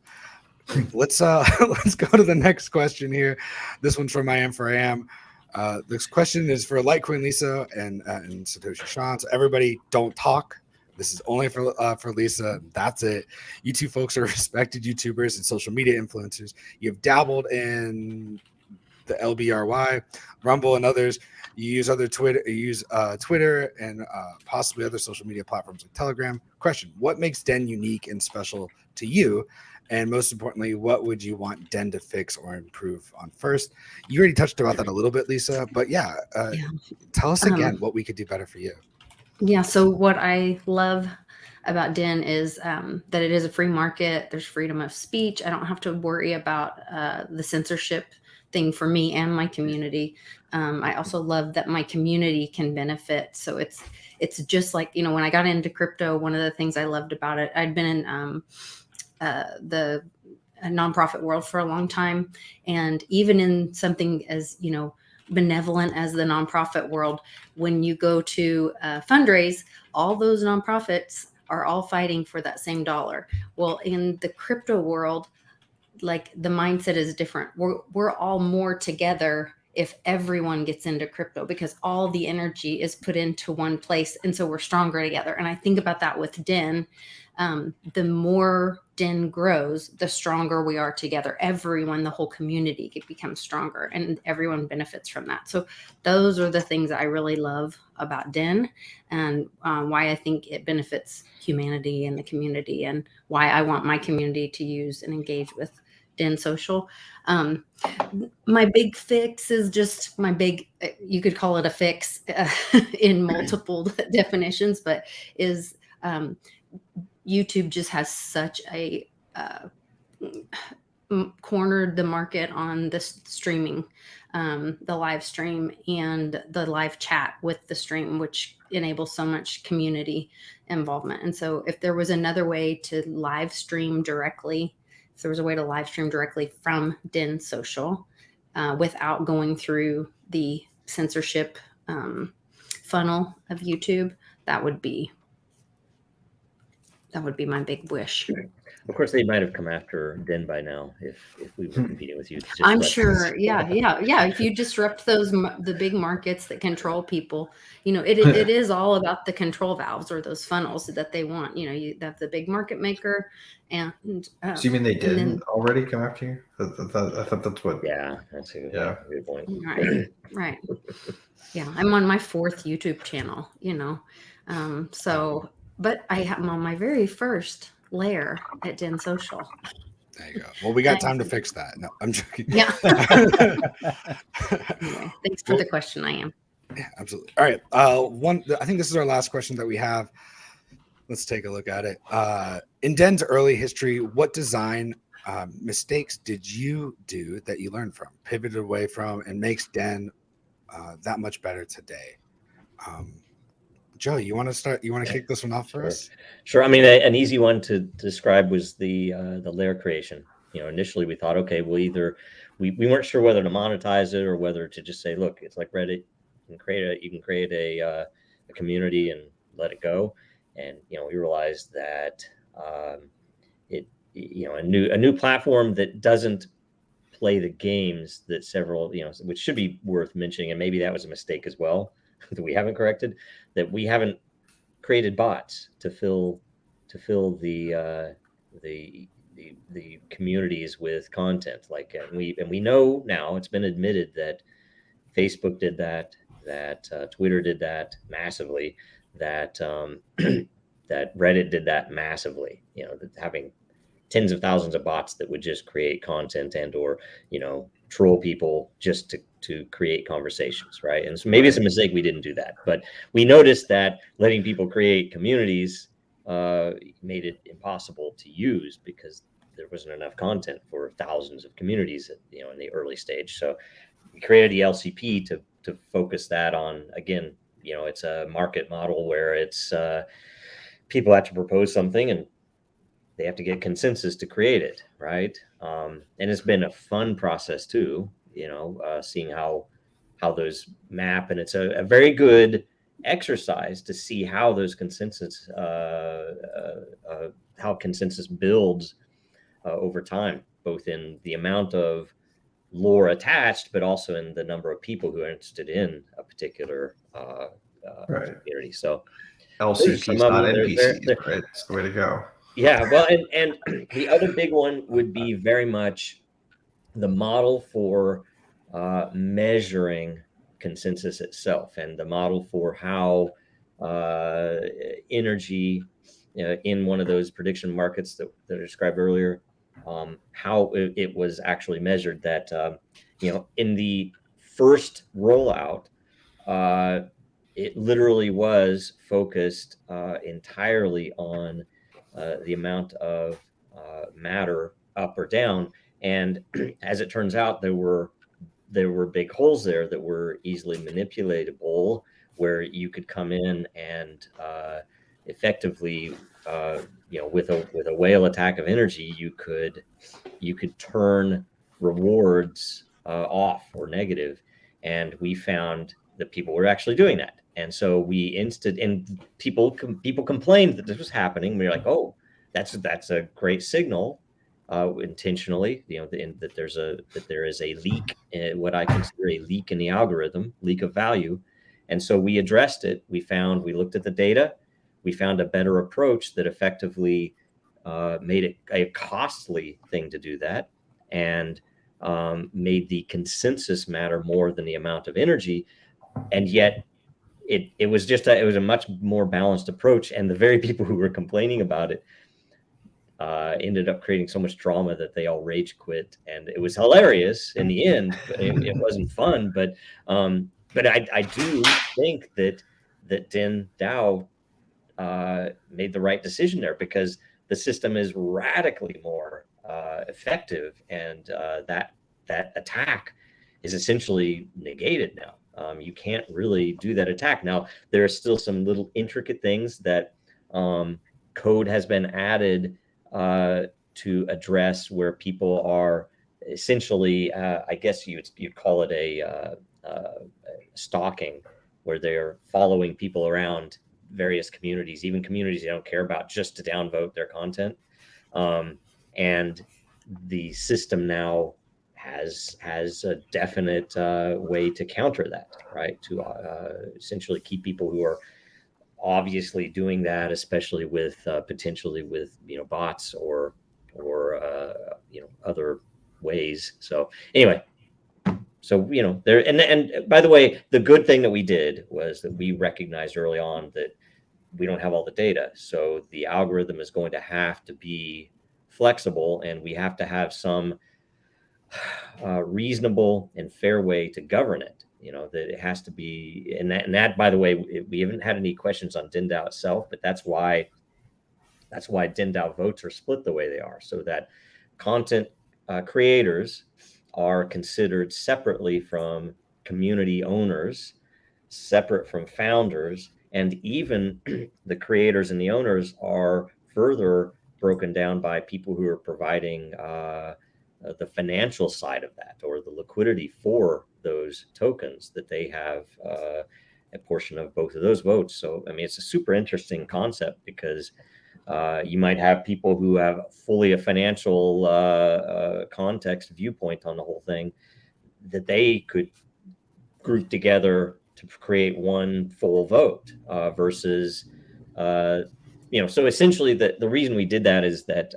Let's go to the next question here. This one's from I Am for I Am. This question is for Litecoin Lisa and Satoshi Sean. So everybody, don't talk. This is only for Lisa. That's it. You two folks are respected YouTubers and social media influencers. You've dabbled in the LBRY, Rumble, and others. You use Twitter and possibly other social media platforms like Telegram. Question: what makes Den unique and special to you? And most importantly, what would you want Den to fix or improve on first? You already touched about that a little bit, Lisa, but tell us again what we could do better for you. Yeah, so what I love about Den is that it is a free market. There's freedom of speech. I don't have to worry about the censorship thing for me and my community. I also love that my community can benefit. So it's just like, when I got into crypto, one of the things I loved about it, I'd been in the nonprofit world for a long time. And even in something as, benevolent as the nonprofit world, when you go to fundraise, all those nonprofits are all fighting for that same dollar. Well, in the crypto world, like, the mindset is different. We're all more together if everyone gets into crypto, because all the energy is put into one place. And so we're stronger together. And I think about that with Den. The more Den grows, the stronger we are together. Everyone, the whole community becomes stronger, and everyone benefits from that. So those are the things I really love about Den, and why I think it benefits humanity and the community, and why I want my community to use and engage with Den.Social. My big fix is just you could call it a fix in multiple definitions, but is YouTube just has such a cornered the market on the streaming, the live stream and the live chat with the stream, which enables so much community involvement. And so if there was another way to live stream directly, if there was a way to live stream directly from Den.Social without going through the censorship funnel of YouTube, that would be my big wish. Of course, they might have come after Den by now if we were competing with you. I'm sure. Yeah. If you disrupt the big markets that control people, it is all about the control valves or those funnels that they want. You have the big market maker, and so you mean they didn't already come after you? I thought that's what. Yeah, that's a good point. Right. Yeah, I'm on my 4th YouTube channel. But I'm on my very first layer at Den.Social. There you go. Well, we got time to fix that. No, I'm joking. Yeah. Anyway, thanks for the question. I am. Yeah, absolutely. All right. I think this is our last question that we have. Let's take a look at it. In Den's early history, what design mistakes did you do that you learned from, pivoted away from, and makes Den that much better today? Joe, you want to start? You want to kick this one off for us? Sure. I mean, an easy one to describe was the layer creation. Initially we thought, okay, we'll either we weren't sure whether to monetize it or whether to just say, look, it's like Reddit. You can create a community and let it go. And we realized that a new platform that doesn't play the games that several, which should be worth mentioning, and maybe that was a mistake as well that we haven't corrected, that we haven't created bots to fill the communities with content. Like, and we know now, it's been admitted that Facebook did that Twitter did that massively, that that Reddit did that massively. Having tens of thousands of bots that would just create content and or troll people just to create conversations, right? And so maybe it's a mistake we didn't do that, but we noticed that letting people create communities made it impossible to use because there wasn't enough content for thousands of communities in the early stage. So we created the LCP to focus that on, again, it's a market model where it's people have to propose something and they have to get consensus to create it, right? And it's been a fun process too, seeing how those map, and it's a very good exercise to see how those consensus, how consensus builds over time, both in the amount of lore attached, but also in the number of people who are interested in a particular community. So LCPs, not NPCs, right? It's the way to go. Yeah, well, and the other big one would be very much the model for measuring consensus itself, and the model for how energy in one of those prediction markets that I described earlier, how it was actually measured. That in the first rollout, it literally was focused entirely on the amount of matter up or down, and as it turns out, there were big holes there that were easily manipulatable, where you could come in and effectively, with a whale attack of energy, you could turn rewards off or negative, and we found that people were actually doing that. And so and people complained that this was happening. We were like, oh, that's a great signal, intentionally, that there is a leak, what I consider a leak in the algorithm, leak of value. And so we addressed it. We looked at the data. We found a better approach that effectively made it a costly thing to do that, and made the consensus matter more than the amount of energy. And yet it was a much more balanced approach, and the very people who were complaining about it ended up creating so much drama that they all rage quit, and it was hilarious in the end. It wasn't fun, but I do think that Den.DAO made the right decision there, because the system is radically more effective, and that attack is essentially negated now. You can't really do that attack. Now, there are still some little intricate things that code has been added to address, where people are essentially, I guess you'd call it a stalking, where they're following people around various communities, even communities they don't care about, just to downvote their content. And the system now has a definite way to counter that, right? To essentially keep people who are obviously doing that, especially with potentially with bots or other ways. So anyway, there, and by the way, the good thing that we did was that we recognized early on that we don't have all the data, so the algorithm is going to have to be flexible, and we have to have some reasonable and fair way to govern it. That it has to be, and that by the way, we haven't had any questions on Den.DAO itself, but that's why Den.DAO votes are split the way they are, so that content creators are considered separately from community owners, separate from founders, And even the creators and the owners are further broken down by people who are providing the financial side of that, or the liquidity for those tokens, that they have a portion of both of those votes. So, I mean, it's a super interesting concept, because you might have people who have fully a financial context viewpoint on the whole thing, that they could group together to create one full vote versus, so essentially the reason we did that is that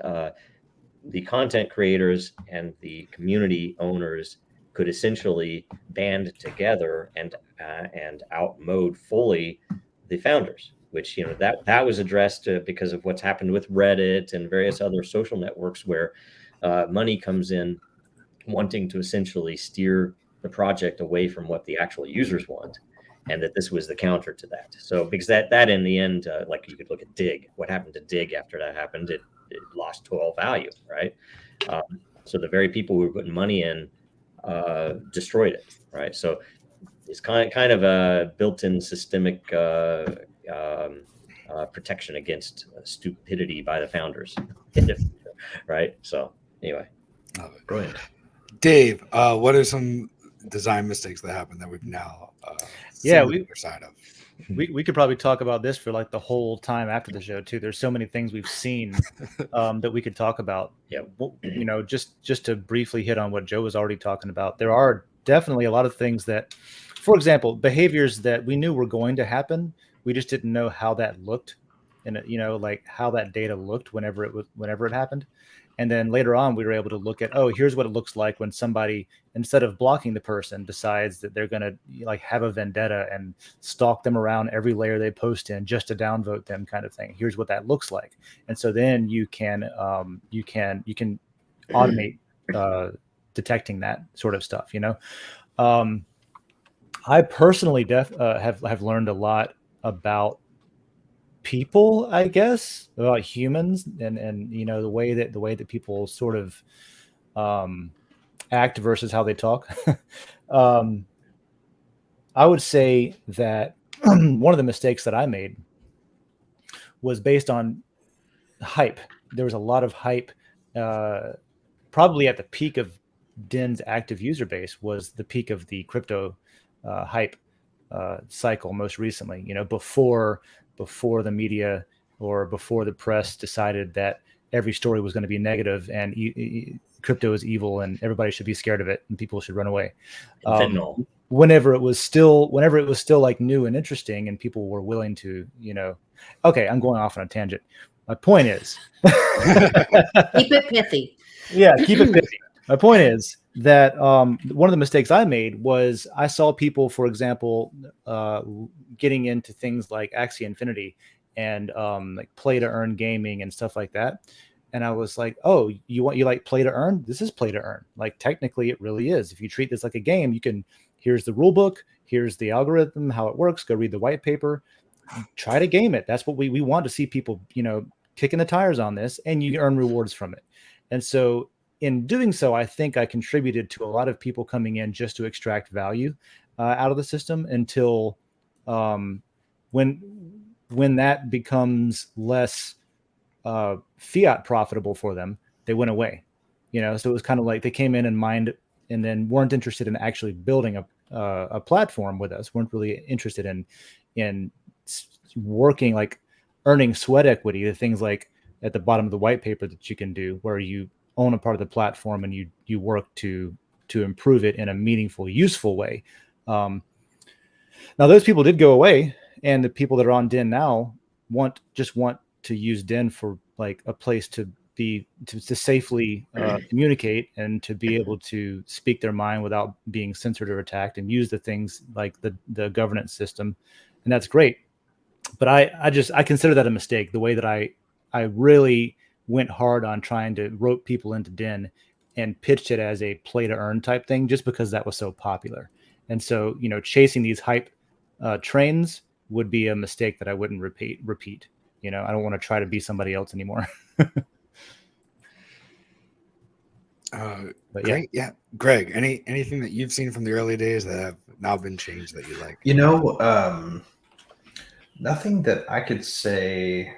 the content creators and the community owners could essentially band together and outmode fully the founders, which that was addressed because of what's happened with Reddit and various other social networks, where money comes in wanting to essentially steer the project away from what the actual users want, and that this was the counter to that. So because that in the end, like you could look at Dig, what happened to Dig after that happened, it lost all value, right? So the very people who were putting money in destroyed it, right? So it's kind of a built-in systemic protection against stupidity by the founders, right? So anyway, Brilliant. Dave, what are some design mistakes that happened that we've now seen the other side of? We could probably talk about this for like the whole time after the show too. There's so many things we've seen that we could talk about. Yeah. Just to briefly hit on what Joe was already talking about, there are definitely a lot of things that, for example, behaviors that we knew were going to happen. We just didn't know how that looked, and like how that data looked whenever it happened. And then later on, we were able to look at, here's what it looks like when somebody, instead of blocking the person, decides that they're going to like have a vendetta and stalk them around every layer they post in just to downvote them, kind of thing. Here's what that looks like. And so then you can automate detecting that sort of stuff. I personally have learned a lot about people, I guess, about humans, and the way that people sort of act versus how they talk. I would say that one of the mistakes that I made was based on hype. There was a lot of hype, probably at the peak of Den's active user base, was the peak of the crypto hype cycle most recently, before the media or before the press decided that every story was going to be negative and crypto is evil and everybody should be scared of it and people should run away. Whenever it was still like new and interesting and people were willing to, okay, I'm going off on a tangent. My point is keep it pithy. Yeah, keep it pithy. My point is that one of the mistakes I made was I saw people, for example, getting into things like Axie Infinity and like play to earn gaming and stuff like that. And I was like, oh, you like play to earn? This is play to earn. Like technically it really is. If you treat this like a game, here's the rule book, here's the algorithm, how it works, go read the white paper, try to game it. That's what we want to see people, kicking the tires on this, and you earn rewards from it. And so in doing so, I think I contributed to a lot of people coming in just to extract value out of the system until when that becomes less fiat profitable for them, they went away. So it was kind of like they came in and mined and then weren't interested in actually building a platform with us, weren't really interested in working, like earning sweat equity, the things like at the bottom of the white paper that you can do, where you own a part of the platform and you work to improve it in a meaningful, useful way. Now those people did go away, and the people that are on Den now want to use Den for like a place to safely communicate and to be able to speak their mind without being censored or attacked, and use the things like the governance system. And that's great. But I consider that a mistake, the way that I really went hard on trying to rope people into Den and pitched it as a play to earn type thing, just because that was so popular. And so, chasing these hype trains would be a mistake that I wouldn't repeat. I don't want to try to be somebody else anymore. But great. Yeah. Greg, anything that you've seen from the early days that have now been changed that you like? Nothing that I could say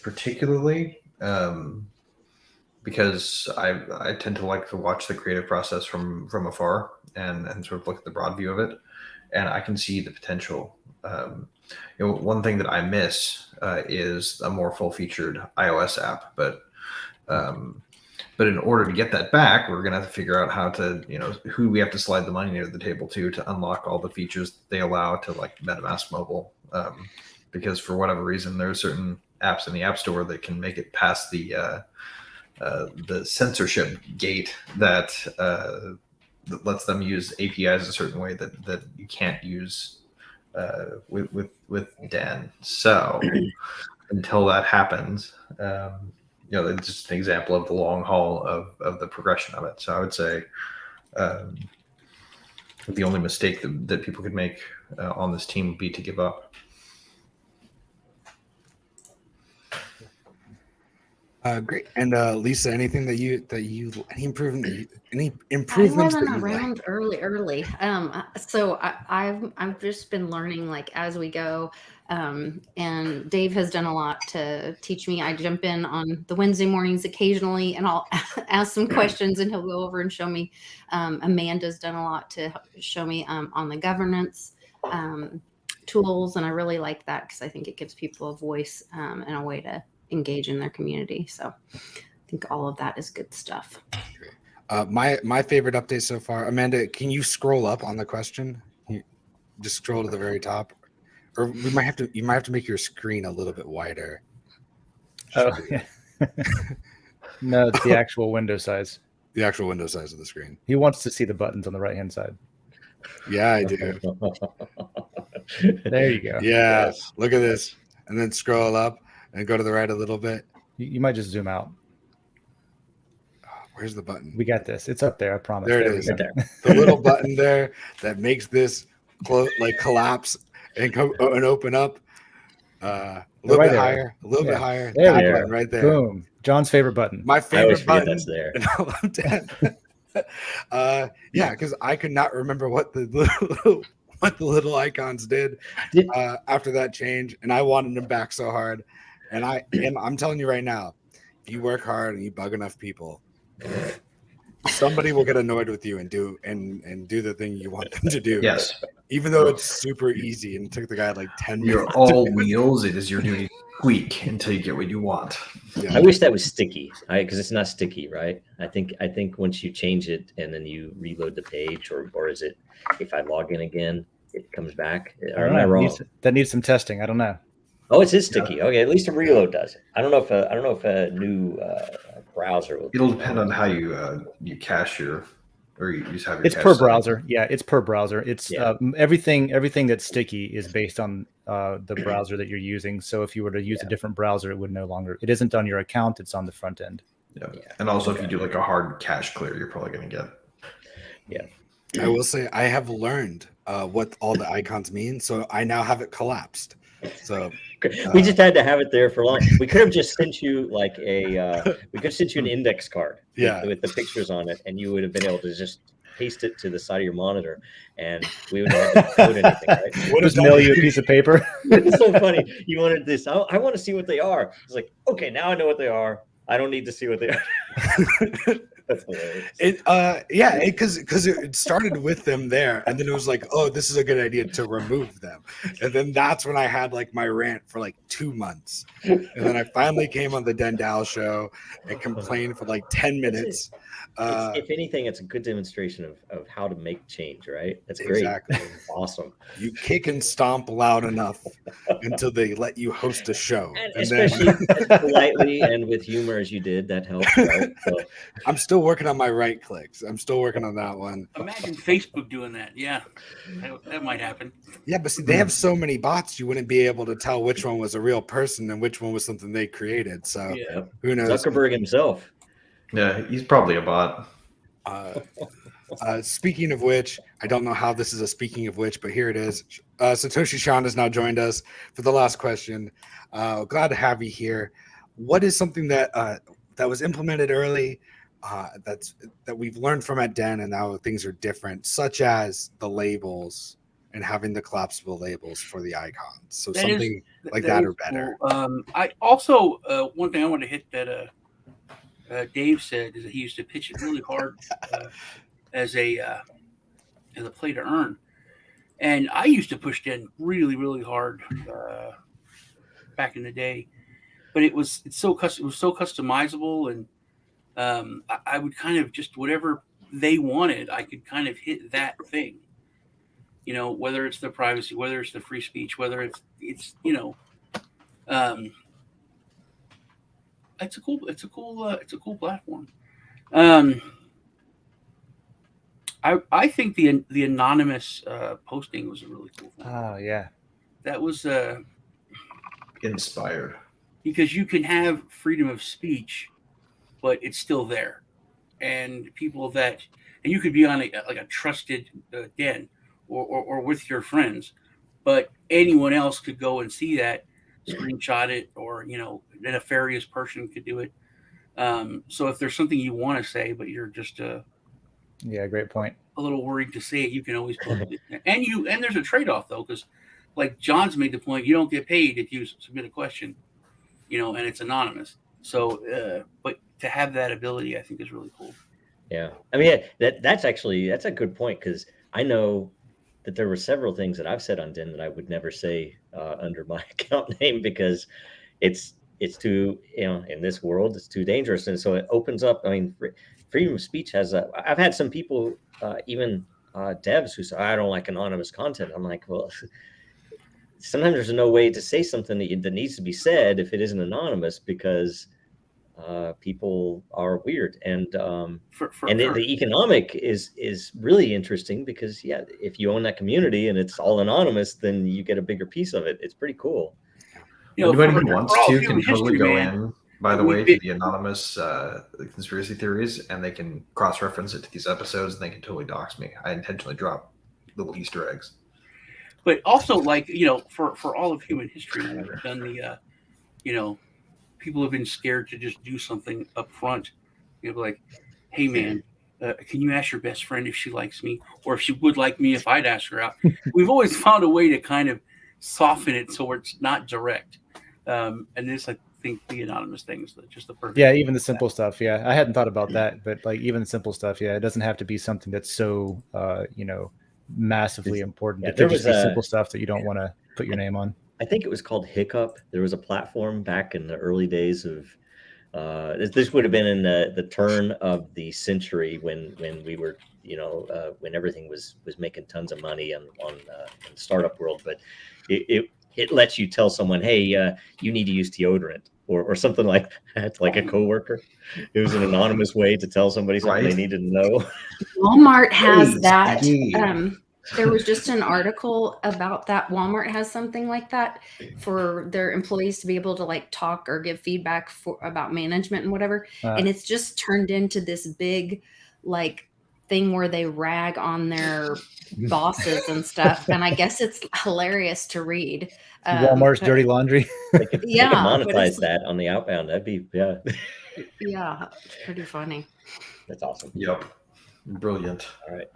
particularly, because I tend to like to watch the creative process from afar and sort of look at the broad view of it, and I can see the potential. One thing that I miss is a more full-featured iOS app, but in order to get that back, we're gonna have to figure out how to, who we have to slide the money near the table to unlock all the features they allow to, like MetaMask Mobile, because for whatever reason there are certain apps in the App Store that can make it past the censorship gate that lets them use APIs a certain way that you can't use with Dan. So until that happens, it's just an example of the long haul of the progression of it. So I would say the only mistake that people could make on this team would be to give up. Great. And Lisa, anything any improvement? Any I improvements wasn't that you like? around early. So I've just been learning like as we go. And Dave has done a lot to teach me. I jump in on the Wednesday mornings occasionally, and I'll ask some questions, and he'll go over and show me. Amanda's done a lot to show me on the governance tools, and I really like that because I think it gives people a voice and a way to engage in their community. So I think all of that is good stuff. My favorite update so far, Amanda, can you scroll up on the question? Can you just scroll to the very top, or you might have to make your screen a little bit wider. Oh, yeah. No, it's the actual window size. The actual window size of the screen. He wants to see the buttons on the right hand side. Yeah, I do. There you go. Yeah, yes. Look at this, and then scroll up and go to the right a little bit. You might just zoom out. Where's the button? We got this. It's up there. I promise. There it is. Right there. The little button there that makes this collapse and open up. A little bit higher. A little bit higher. There that we button go. right there. Boom. John's favorite button. My favorite button. That's there. Yeah, because I could not remember what the little icons did after that change, and I wanted them back so hard. And I'm telling you right now, if you work hard and you bug enough people, somebody will get annoyed with you and do the thing you want them to do. Yes. Even though it's super easy and it took the guy like 10 minutes. You're all wheels. It is your duty to squeak until you get what you want. Yeah. I wish that was sticky, because it's not sticky, right? I think once you change it and then you reload the page, or is it if I log in again, it comes back? Or am I wrong? That needs some testing. I don't know. Oh, it is sticky. Okay, at least a reload does it. I don't know if a new browser will. It'll depend on how you cache your, or you just have your. It's per browser. Yeah, it's per browser. It's everything that's sticky is based on the browser that you're using. So if you were to use a different browser, it would no longer. It isn't on your account. It's on the front end. Yeah, and also if you do like a hard cache clear, you're probably going to get. Yeah, I will say I have learned what all the icons mean, so I now have it collapsed. So we just had to have it there for long. We could have just sent you like we could have sent you an index card with the pictures on it, and you would have been able to just paste it to the side of your monitor, and we would have had to code anything, right? What just mail you a piece of paper? It's so funny. You wanted this. I want to see what they are. It's like, okay, now I know what they are. I don't need to see what they are. That's hilarious. Because it started with them there, and then it was like, oh, this is a good idea to remove them, and then that's when I had like my rant for like 2 months, and then I finally came on the Den.Social show and complained for like 10 minutes. If anything, it's a good demonstration of how to make change, right? That's great. Exactly. Awesome. You kick and stomp loud enough until they let you host a show. And especially as politely and with humor as you did, that helps, right? So, I'm still working on my right clicks. I'm still working on that one. Imagine Facebook doing that. Yeah, that might happen. Yeah, but see, they have so many bots, you wouldn't be able to tell which one was a real person and which one was something they created. So who knows? Zuckerberg himself. Yeah, he's probably a bot. Speaking of which, I don't know how this is a speaking of which, but here it is. Satoshi Sean has now joined us for the last question. Glad to have you here. What is something that was implemented early that we've learned from at Den, and now things are different, such as the labels and having the collapsible labels for the icons. So That is- something like that is or better. cool. I also one thing I want to hit that Dave said is that he used to pitch it really hard as a play to earn, and I used to push Den really really hard back in the day, but it was so customizable, and I would kind of just whatever they wanted, I could kind of hit that thing. You know, whether it's the privacy, whether it's the free speech, whether it's it's a cool platform. I think the anonymous posting was a really cool thing. Oh yeah. That was Inspired. because you can have freedom of speech, but it's still there, and you could be on a trusted den or with your friends, but anyone else could go and see that, screenshot it, or a nefarious person could do it. So if there's something you want to say, but you're just Yeah, great point. a little worried to say it, you can always post it. And there's a trade-off though, because like John's made the point, you don't get paid if you submit a question, and it's anonymous. So, but to have that ability, I think is really cool. Yeah, I mean that's a good point, because I know that there were several things that I've said on Den that I would never say under my account name, because it's too, in this world it's too dangerous, and so it opens up. I mean, freedom of speech I've had some people, even devs, who say I don't like anonymous content. I'm like, well, sometimes there's no way to say something that needs to be said if it isn't anonymous, because people are weird, and the economic is really interesting, because if you own that community and it's all anonymous, then you get a bigger piece of it. It's pretty cool. Anybody who wants to can totally go man. in, by the way, to the anonymous conspiracy theories, and they can cross-reference it to these episodes, and they can totally dox me. I intentionally drop little Easter eggs. But also, for all of human history, when we've done the, people have been scared to just do something up front. Like, hey, man, can you ask your best friend if she likes me, or if she would like me if I'd ask her out? We've always found a way to kind of soften it so it's not direct. And this, I think, the anonymous thing is just the perfect. Yeah, even the simple stuff. Yeah, I hadn't thought about that, but like even the simple stuff. Yeah, it doesn't have to be something that's so massively important. It could just be simple stuff that you don't want to put your name on. I think it was called Hiccup. There was a platform back in the early days of this would have been in the turn of the century, when we were when everything was making tons of money in the startup world. But it lets you tell someone, hey, you need to use deodorant, or something like that, like a coworker. It was an anonymous way to tell somebody something they needed to know. Walmart has that. There was just an article about that. Walmart has something like that for their employees to be able to talk or give feedback about management and whatever. And it's just turned into this big thing where they rag on their bosses and stuff. And I guess it's hilarious to read. Walmart's dirty laundry. They could monetize that on the outbound. That'd be yeah, it's pretty funny. That's awesome. Yep, brilliant. All right.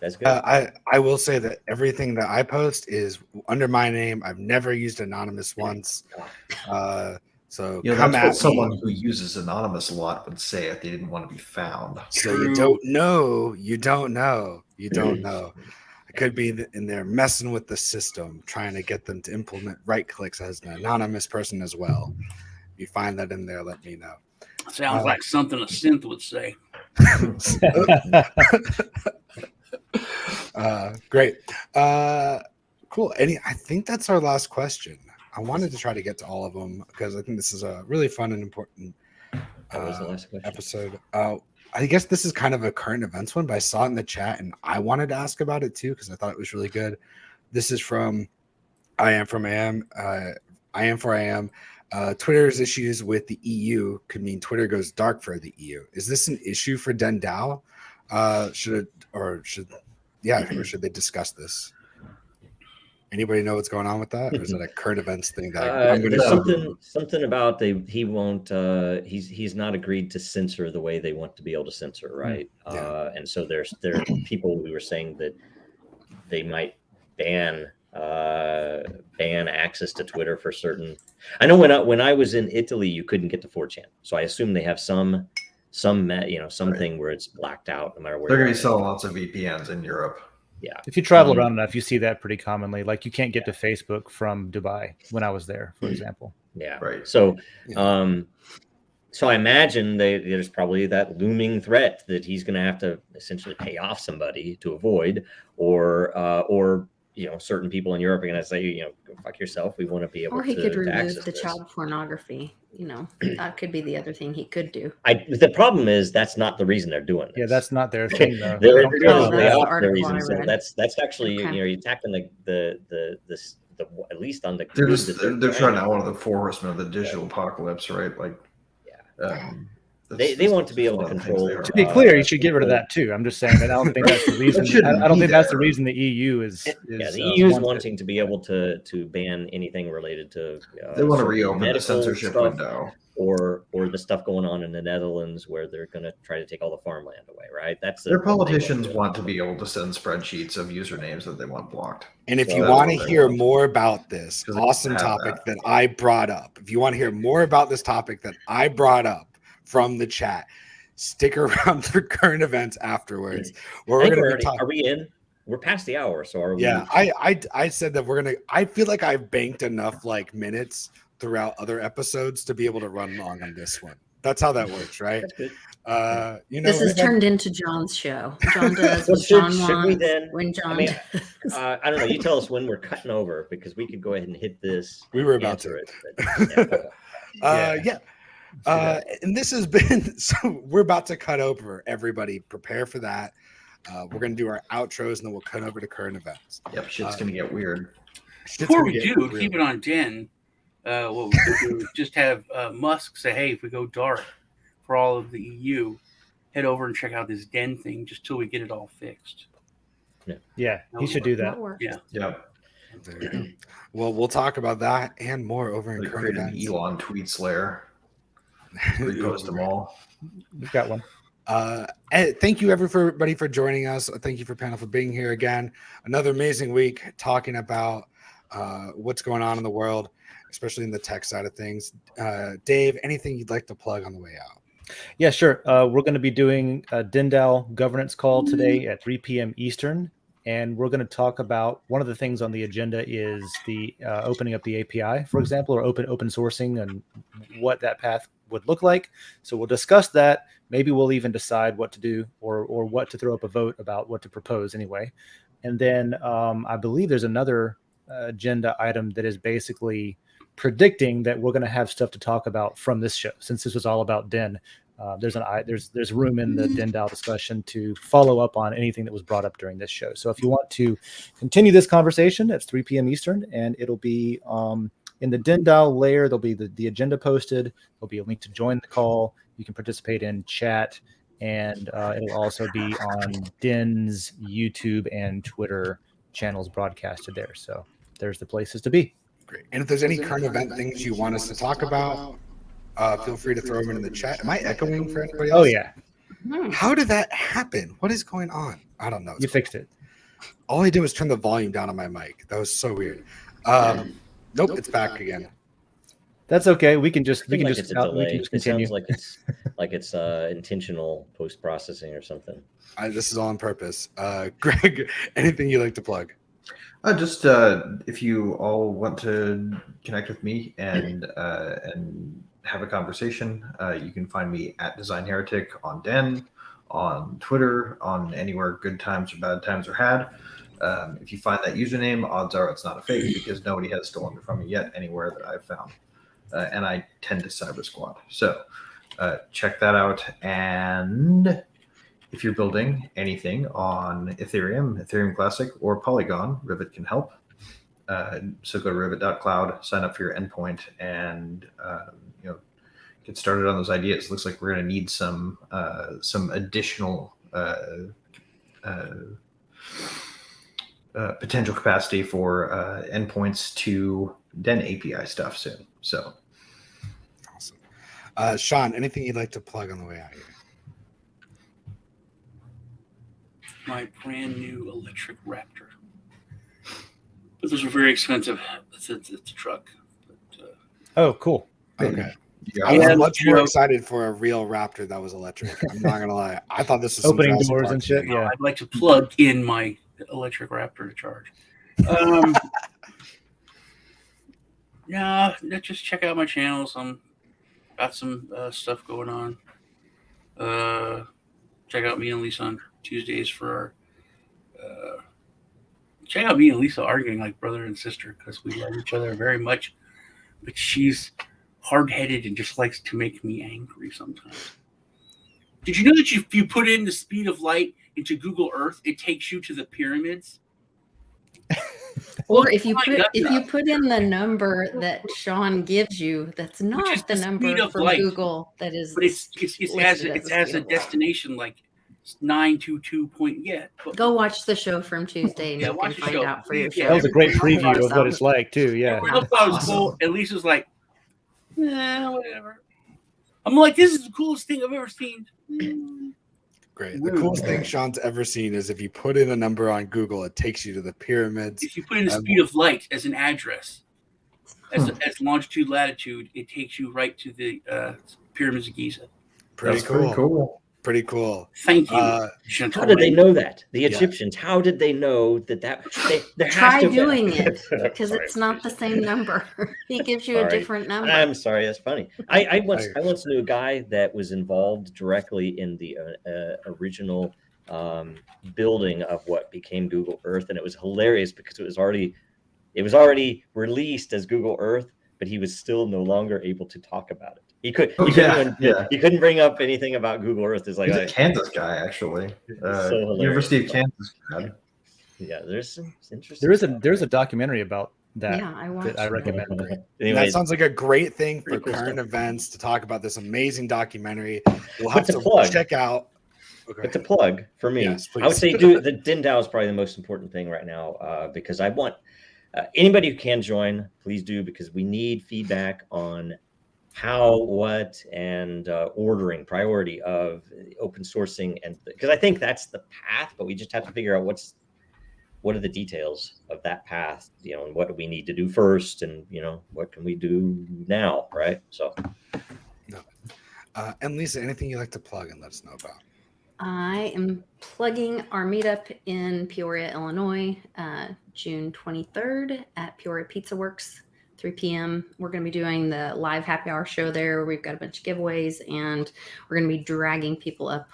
That's good. I will say that everything that I post is under my name. I've never used anonymous once. So come that's at what someone who uses anonymous a lot would say if they didn't want to be found. So you don't know. You don't know. I could be in there messing with the system, trying to get them to implement right clicks as an anonymous person as well. If you find that in there, let me know. Sounds like something a synth would say. Great. Cool. I think that's our last question. I wanted to try to get to all of them because I think this is a really fun and important episode. I guess this is kind of a current events one, but I saw it in the chat and I wanted to ask about it too because I thought it was really good. This is from I am for I am. Twitter's issues with the EU could mean Twitter goes dark for the EU. Is this an issue for Den.DAO? Should they discuss this? Anybody know what's going on with that, or is it a current events thing that I'm going to something about he won't he's not agreed to censor the way they want to be able to censor, right? Yeah. And so there are people who were saying that they might ban access to Twitter for certain. I know when I was in Italy, you couldn't get to 4chan, so I assume they have something where it's blacked out no matter where. They're you going are. to be selling lots of VPNs in Europe. Yeah. If you travel around enough, you see that pretty commonly. Like you can't get to Facebook from Dubai when I was there, for example. Yeah. Right. So, so I imagine there's probably that looming threat that he's going to have to essentially pay off somebody to avoid, or certain people in Europe are going to say, go fuck yourself. We want to be able Or he to could remove access the this. child pornography. That could be the other thing he could do. The problem is that's not the reason they're doing this. Yeah, that's not their thing, though. They're They don't doing care this about way that. off the reason. I So read. that's actually Okay. you're attacking the at least on the They're group just that they're trying to out one of the four horsemen of the digital apocalypse, right? Like, they want to be able to one of the things control. they are. To be clear, you should get rid of that too. I'm just saying that I don't think that's the reason. shouldn't I don't be think that's the there. reason the EU is. Yeah, the EU is wanting to be able to ban anything related to. They want to certain reopen the medical censorship stuff, window. or the stuff going on in the Netherlands where they're going to try to take all the farmland away. Right? That's Their politicians want to be able to send spreadsheets of usernames that they want blocked. And if So you that's want to what they hear want. more about this 'Cause they awesome have topic that. that I brought up, if you want to hear more about this topic that I brought up from the chat, stick around for current events afterwards. Where we're going to talk. Are we in? We're past the hour, so are we? Yeah, I said that we're gonna. I feel like I've banked enough minutes throughout other episodes to be able to run long on this one. That's how that works, right? That's good. This is turned into John's show. John does Well, what John should we wants then? when John I mean, does. I don't know. You tell us when we're cutting over because we could go ahead and hit this. We were about answer to. it. And this has been. So we're about to cut over. Everybody, prepare for that. We're gonna do our outros and then we'll cut over to current events. Yep, shit's gonna get weird. Before we do, keep it on Den. What we could do is just have Musk say, "Hey, if we go dark for all of the EU, head over and check out this Den thing just till we get it all fixed." Yeah, he should do that. Yeah. Yep. There you go. Well, we'll talk about that and more over in They current created an events. Elon tweet slayer. Repost them all. We've got one. Thank you everybody for joining us. Thank you for panel for being here again. Another amazing week talking about what's going on in the world, especially in the tech side of things. Dave, anything you'd like to plug on the way out? Yeah, sure. We're going to be doing a DenDAO governance call today at 3 p.m. Eastern, and we're going to talk about one of the things on the agenda is the opening up the API, for example, or open sourcing and what that path would look like. So we'll discuss that. Maybe we'll even decide what to do or what to throw up a vote about what to propose anyway. And then I believe there's another agenda item that is basically predicting that we're going to have stuff to talk about from this show. Since this was all about Den, there's room in the DenDAO discussion to follow up on anything that was brought up during this show. So if you want to continue this conversation, that's 3 p.m. Eastern, and it'll be in the DenDAO layer. There'll be the agenda posted. There'll be a link to join the call. You can participate in chat, and it'll also be on Den's YouTube and Twitter channels broadcasted there. So there's the places to be. Great. And if there's any current event things you want us to talk about, feel free to throw them in the chat. Am I echoing for anybody else? Oh yeah, How did that happen? What is going on? I don't know. you fixed it. All I did was turn the volume down on my mic. That was so weird. Nope, it's back again. That's okay. We can just It's a delay. It continue. sounds like it's intentional post processing or something. This is all on purpose. Greg, anything you'd like to plug? Just if you all want to connect with me and have a conversation, you can find me at Design Heretic on Den, on Twitter, on anywhere good times or bad times are had. If you find that username, odds are it's not a fake because nobody has stolen it from me yet anywhere that I've found. And I tend to cyber squat. So check that out. And if you're building anything on Ethereum, Ethereum Classic, or Polygon, Rivet can help. So go to rivet.cloud, sign up for your endpoint, and get started on those ideas. Looks like we're going to need some additional potential capacity for endpoints to Den API stuff soon. So awesome. Sean, anything you'd like to plug on the way out here? My brand new electric Raptor. But those are very expensive. It's a truck. But, Oh, cool. Okay. Yeah, I was Yeah, much more you know- excited for a real Raptor that was electric. I'm not gonna lie. I thought this was some Opening Jurassic doors Park and shit. shit. Yeah. I'd like to plug in my electric Raptor to charge. No, just check out my channels. Got some stuff going on. Check out me and Lisa on Tuesdays for our. Check out me and Lisa arguing like brother and sister because we love each other very much. But she's hard-headed and just likes to make me angry sometimes. Did you know that if you put in the speed of light into Google Earth, it takes you to the pyramids? Or if you Well, put in the number that Sean gives you, that's is not the the number speed of from light. Google that is. But it has listed as the a speed of light. destination like 922 point. Yeah. But, Go watch the show from Tuesday and Yeah, you can watch the find show. out for Yeah, yourself. That was a great For preview of what yourself. it's like too. Yeah. everyone else thought it was cool, and Lisa's like, whatever. I'm like, this is the coolest thing I've ever seen. Great. The coolest thing Sean's ever seen is if you put in a number on Google, it takes you to the pyramids. If you put in the speed of light as an address, as longitude, latitude, it takes you right to the pyramids of Giza. Pretty cool. Pretty cool. Thank you. How gentlemen. did they know that? The Egyptians, how did they know that there has Try to be- doing it because Sorry. it's not the same number. He gives you a Sorry. different number. I'm sorry, that's funny. I once knew a guy that was involved directly in the original building of what became Google Earth, and it was hilarious because it was already released as Google Earth, but he was still no longer able to talk about it. He couldn't bring up anything about Google Earth. It's like He's a Kansas guy, actually. so hilarious. University of Kansas grad. Yeah, there's some interesting. There's a documentary about that Yeah, I watched that I that. recommend. That Anyways, sounds like a great thing for Pretty cool current stuff. events to talk about this amazing documentary. We'll have But to to plug. check out. Okay. But to plug for me, Yes, I would please. say the Den.Social is probably the most important thing right now because I want anybody who can join, please do, because we need feedback on how, what, and ordering priority of open sourcing, and because I think that's the path, but we just have to figure out what are the details of that path, and what do we need to do first, and what can we do now, right? So, And Lisa, anything you'd like to plug and let us know about? I am plugging our meetup in Peoria, Illinois, June 23rd at Peoria Pizza Works, 3 p.m. We're going to be doing the live happy hour show there. We've got a bunch of giveaways, and we're going to be dragging people up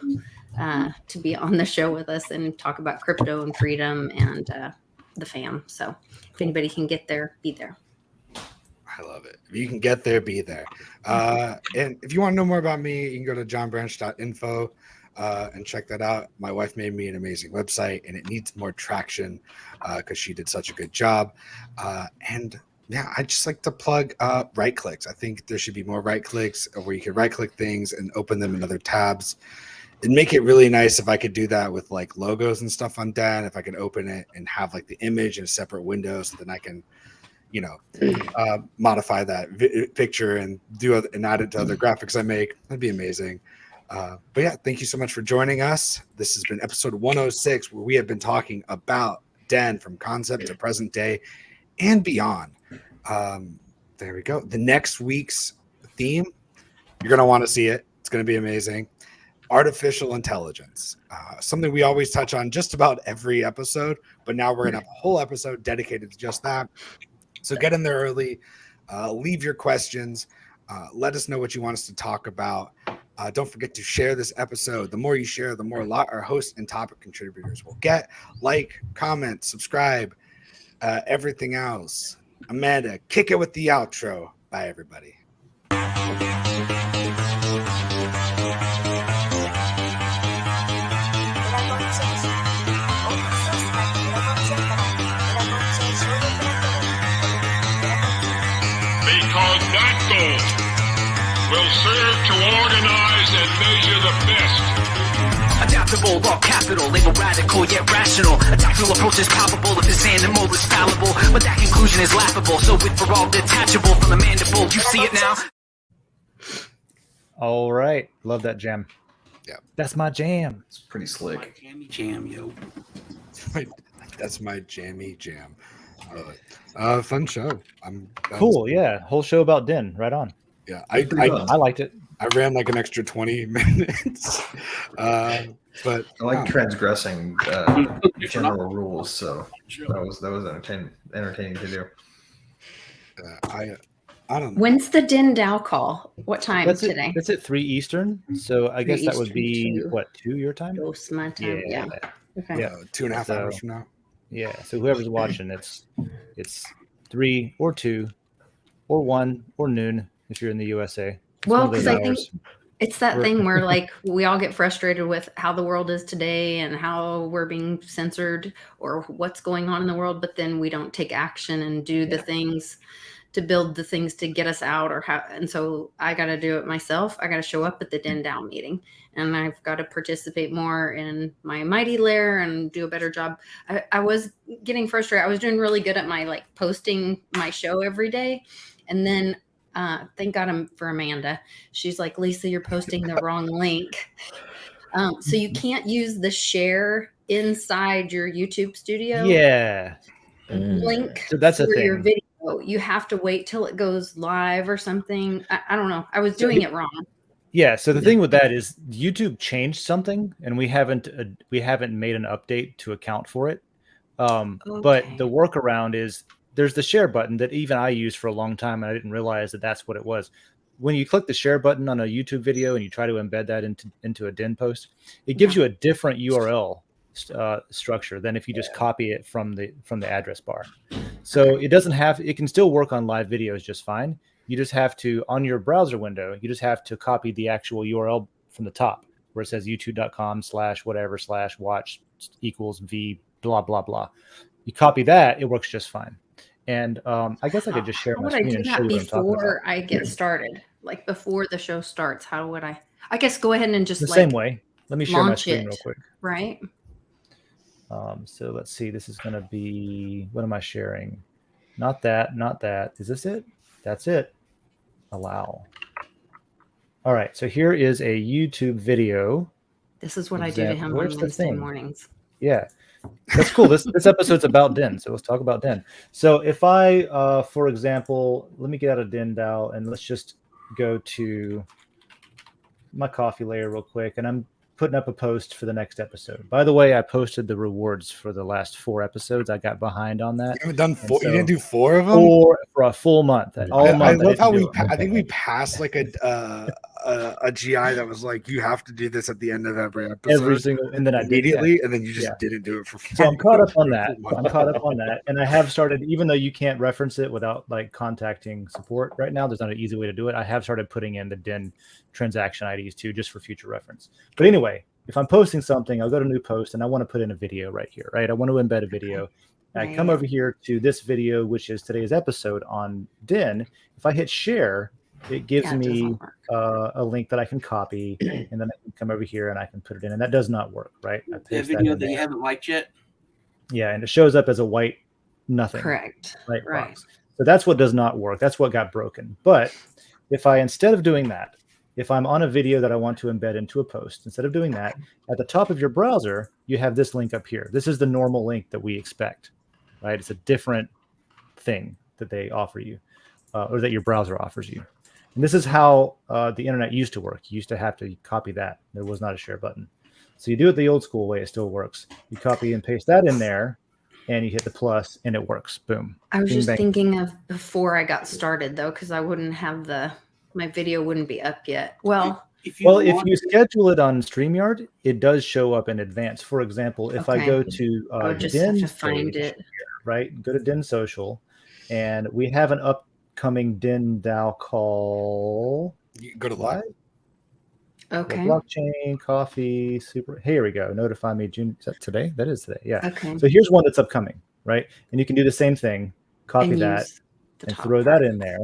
to be on the show with us and talk about crypto and freedom and the fam. So if anybody can get there, be there. I love it. If you can get there, be there. And if you want to know more about me, you can go to johnbranch.info. And check that out. My wife made me an amazing website, and it needs more traction because she did such a good job. And yeah, I just like to plug right clicks. I think there should be more right clicks where you can right click things and open them in other tabs. It'd make it really nice if I could do that with like logos and stuff on Dan. If I can open it and have like the image in a separate window, so then I can, modify that picture and and add it to other graphics I make. That'd be amazing. But yeah, thank you so much for joining us. This has been episode 106, where we have been talking about Den from concept to present day and beyond. There we go. The next week's theme, you're going to want to see it. It's going to be amazing. Artificial intelligence, something we always touch on just about every episode, but now we're going to have a whole episode dedicated to just that. So get in there early, leave your questions, let us know what you want us to talk about. Don't forget to share this episode. The more you share, the more our hosts and topic contributors will get. Like, comment, subscribe, everything else. Amanda, kick it with the outro. Bye, everybody. Because that goal will serve to organize and measure the best. Adaptable, all capital, label radical yet rational. A tactical approach is palpable if this animal is fallible, but that conclusion is laughable. So with for all detachable from the mandible, you see it now. All right, love that jam. Yeah, that's my jam. It's pretty My slick. jammy jam, yo. that's my jammy jam. Fun show. Cool. Yeah. Whole show about Den. Right on. Yeah, Pretty fun. I liked it. I ran like an extra 20 minutes. But I like transgressing general rules, so that was entertaining to do. I don't know. When's the Den.Dow call? What time today? That's at 3 Eastern. So I guess that would Eastern, be 2. what, 2 your time? Close my time. Yeah. Okay. Yeah. 2.5 hours from now. Yeah. So whoever's watching, it's 3 or 2 or 1 or noon if you're in the USA. It's Well, one of those because I think hours. it's that thing where like we all get frustrated with how the world is today and how we're being censored or what's going on in the world, but then we don't take action and do the things to build the things to get us out or how. And so I got to do it myself. I got to show up at the Den.Dow meeting, and I've got to participate more in my mighty lair and do a better job. I was getting frustrated. I was doing really good at my like posting my show every day, and then thank God for Amanda. She's like, Lisa, you're posting the wrong link. So you can't use the share inside your YouTube studio link So that's a for your thing. video. You have to wait till it goes live or something. I don't know. I was doing it wrong. Yeah. So the thing with that is YouTube changed something, and we haven't made an update to account for it. But the workaround is there's the share button that even I used for a long time, and I didn't realize that that's what it was. When you click the share button on a YouTube video and you try to embed that into a Den post, it gives you a different URL structure than if you just copy it from the address bar. So it can still work on live videos just fine. You just have to, on your browser window, you just have to copy the actual URL from the top where it says youtube.com/whatever/watch equals v blah blah blah. You copy that, it works just fine. And I guess I could just share my screen and show you what I'm talking about. Before I get started, like before the show starts, how would I guess go ahead and just the same way. Let me share my screen real quick. Right. So let's see. This is going to be, what am I sharing? Not that. Is this it? That's it. Allow. All right. So here is a YouTube video. This is what I do to him on Wednesday mornings. Yeah. That's cool. This episode's about Den. So let's talk about Den. So if I, for example, let me get out of Den.Dow and let's just go to my coffee layer real quick. And I'm putting up a post for the next episode. By the way, I posted the rewards for the last 4 epides. I got behind on that. You haven't done 4? You didn't do 4 of them? 4 for a full month. I love how I think we passed like a GI that was like, you have to do this at the end of every episode. And then I immediately, and then you just didn't do it for 4. So I'm caught up on that. And I have started, even though you can't reference it without like contacting support right now, there's not an easy way to do it. I have started putting in the Den transaction IDs too, just for future reference. But anyway, if I'm posting something, I'll go to new post and I want to put in a video right here, right? I want to embed a video. I come over here to this video, which is today's episode on Den. If I hit share, it gives me a link that I can copy, and then I can come over here and I can put it in, and that does not work, right? The video that you haven't liked yet? Yeah, and it shows up as a white nothing. Correct. Right. Box. So that's what does not work. That's what got broken. But if I, instead of doing that, if I'm on a video that I want to embed into a post, instead of doing that, at the top of your browser, you have this link up here. This is the normal link that we expect, right? It's a different thing that they offer you, or that your browser offers you. And this is how the internet used to work. You used to have to copy that. There was not a share button. So you do it the old school way. It still works. You copy and paste that in there, and you hit the plus, and it works. Boom. I was just thinking of before I got started, though, because I wouldn't have my video wouldn't be up yet. Well, if you schedule it on StreamYard, it does show up in advance. For example, if I go to Den.Social, right? Go to Den.Social, and we have an upcoming Den.Dow call. You go to live. Okay. Blockchain, coffee, super. Here we go. Notify me June. Is that today? That is today. Yeah. Okay. So here's one that's upcoming, right? And you can do the same thing. Copy that and throw that in there.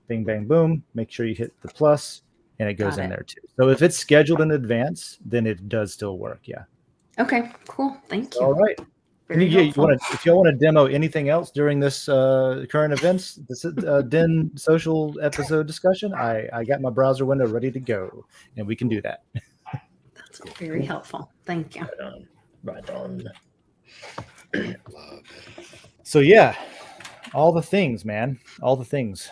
Bing, bang, boom. Make sure you hit the plus, and it goes in there too. So if it's scheduled in advance, then it does still work. Yeah. Okay. Cool. Thank you. All right. If y'all want to demo anything else during this current events, this Den.Social episode discussion, I got my browser window ready to go, and we can do that. That's very helpful. Thank you. Right on. Love it. So yeah, all the things, man, all the things.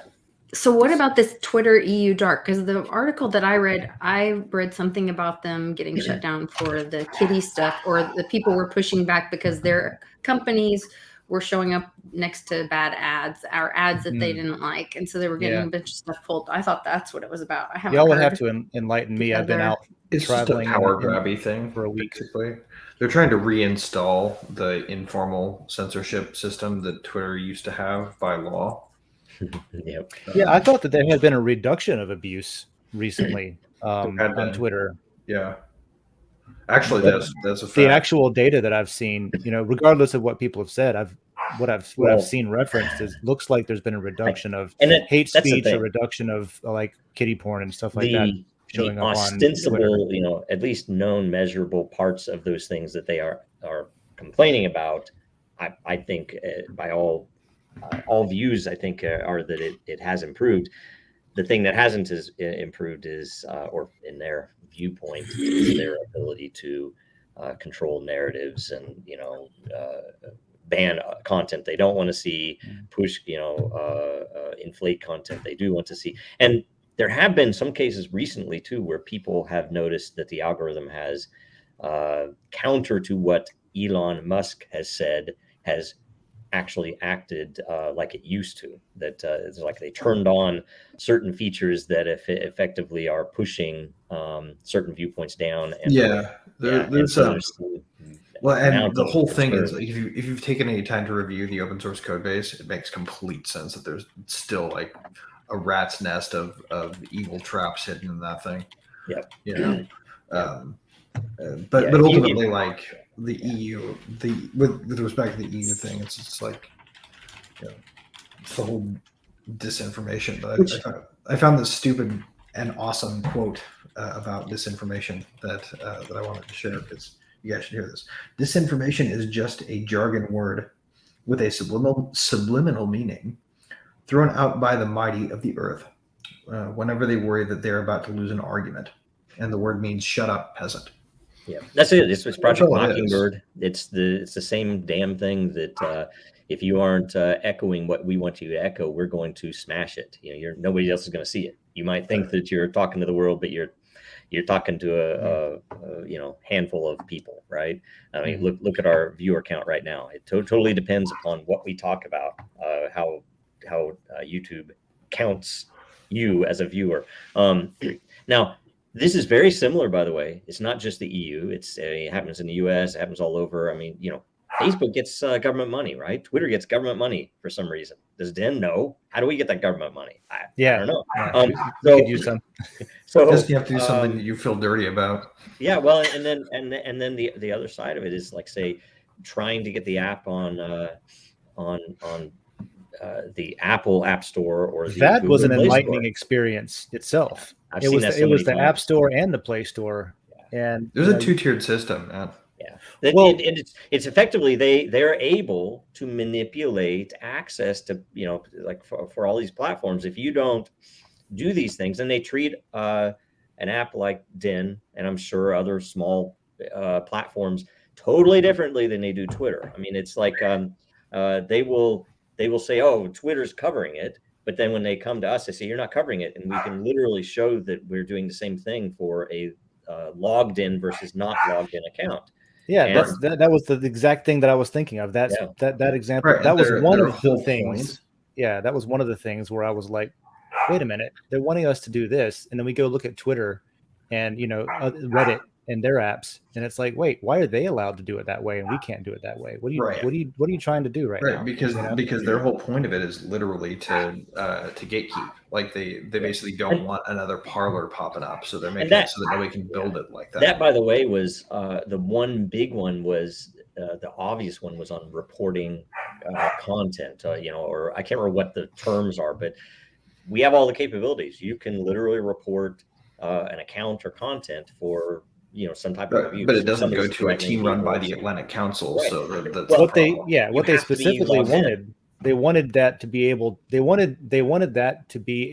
So what about this Twitter EU dark? Because the article that I read something about them getting shut down for the kitty stuff, or the people were pushing back because their companies were showing up next to bad ads, or ads that they didn't like, and so they were getting a bunch of stuff pulled. I thought that's what it was about. I haven't. Y'all would heard have to enlighten me. the I've been other- out It's just a traveling power in- grabby thing for a week. basically. They're trying to reinstall the informal censorship system that Twitter used to have by law. Yep. Yeah, I thought that there had been a reduction of abuse recently had on been. Twitter. Yeah. Actually, But that's a fact. The actual data that I've seen, regardless of what people have said, what I've seen referenced is looks like there's been a reduction of hate speech, a reduction of like kitty porn and stuff like that showing the up ostensible, on Twitter. At least known measurable parts of those things that they are complaining about. I think by all views, I think are that it has improved. The thing that hasn't improved is, or in their viewpoint, is their ability to control narratives and ban content they don't want to see, push inflate content they do want to see. And there have been some cases recently too where people have noticed that the algorithm has counter to what Elon Musk has said, has actually acted like it used to. That it's like they turned on certain features that effectively are pushing certain viewpoints down. And there's some well, and the mounting whole thing is, concern. like, if you've taken any time to review the open source code base, it makes complete sense that there's still like a rat's nest of evil traps hidden in that thing. Yep. But ultimately, like the EU, with respect to the EU thing, it's just like, it's the whole disinformation. But I found this stupid and awesome quote about disinformation that I wanted to share, because you guys should hear this. Disinformation is just a jargon word with a subliminal meaning thrown out by the mighty of the earth whenever they worry that they're about to lose an argument. And the word means shut up, peasant. Yeah, that's it. It's Project Mockingbird. It's the same damn thing that if you aren't echoing what we want you to echo, we're going to smash it. Nobody else is going to see it. You might think that you're talking to the world, but you're talking to a handful of people, right? I mean, look at our viewer count right now. It totally depends upon what we talk about, how YouTube counts you as a viewer. Now, this is very similar, by the way. It's not just the EU. It happens in the US. It happens all over. I mean, Facebook gets government money, right? Twitter gets government money for some reason. Does Den know? How do we get that government money? I don't know. We could use some. So you have to do something that you feel dirty about. Yeah, well, and then the other side of it is, like, say, trying to get the app on the Apple App Store or the that Google was an Play enlightening Store. experience itself. I've It seen was that it so was many the times. App Store and the Play Store, and There's a two-tiered system, man. Yeah, Well- it's effectively they're able to manipulate access to like for all these platforms. If you don't do these things, and they treat an app like Den, and I'm sure other small platforms, totally differently than they do Twitter. I mean, it's like they will say, oh, Twitter's covering it, but then when they come to us, they say, you're not covering it, and we can literally show that we're doing the same thing for a logged in versus not logged in account. yeah, And- that was the exact thing that I was thinking of. That example. Right, That was one their of the whole things. point. Yeah, that was one of the things where I was like, wait a minute, they're wanting us to do this, and then we go look at Twitter and Reddit and their apps, and it's like, wait, why are they allowed to do it that way and we can't do it that way? What are you trying to do right now? Because their whole point of it is literally to gatekeep. Like they basically don't want another Parler popping up, so they're making it so that nobody can build it like that. That, by the way, was the one big one was the obvious one was on reporting content, or I can't remember what the terms are, but we have all the capabilities. You can literally report an account or content for some type of abuse. But it doesn't go to a team run by the Atlantic Council. Right. So that's what the they problem. what they have to be specifically logged in. wanted, they wanted that to be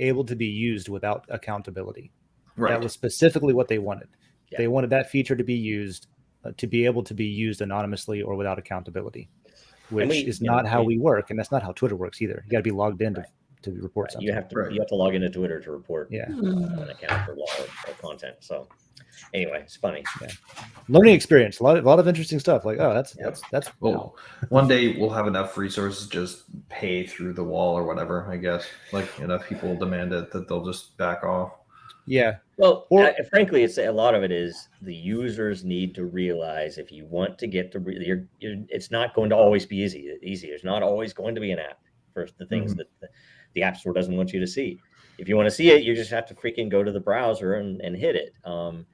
able to be used without accountability. Right. That was specifically what they wanted. Yeah. They wanted that feature to be used to be able to be used anonymously or without accountability. which is not how we work, and that's not how Twitter works either. You got to be logged in to report something. You have to log into Twitter to report an account for law or content. So anyway, it's funny. Yeah. Learning experience, a lot of interesting stuff. Like, oh, that's well, one day we'll have enough resources just pay through the wall or whatever. I guess like enough people demand it that they'll just back off. Yeah. Well, frankly, it's a lot of it is the users need to realize if you want to get to it's not going to always be easy. There's not always going to be an app for the things that the App Store doesn't want you to see. If you want to see it, you just have to freaking go to the browser and hit it. And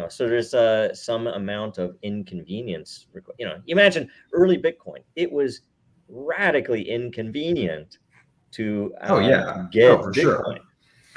so there's some amount of inconvenience. You imagine early Bitcoin. It was radically inconvenient to get for Bitcoin.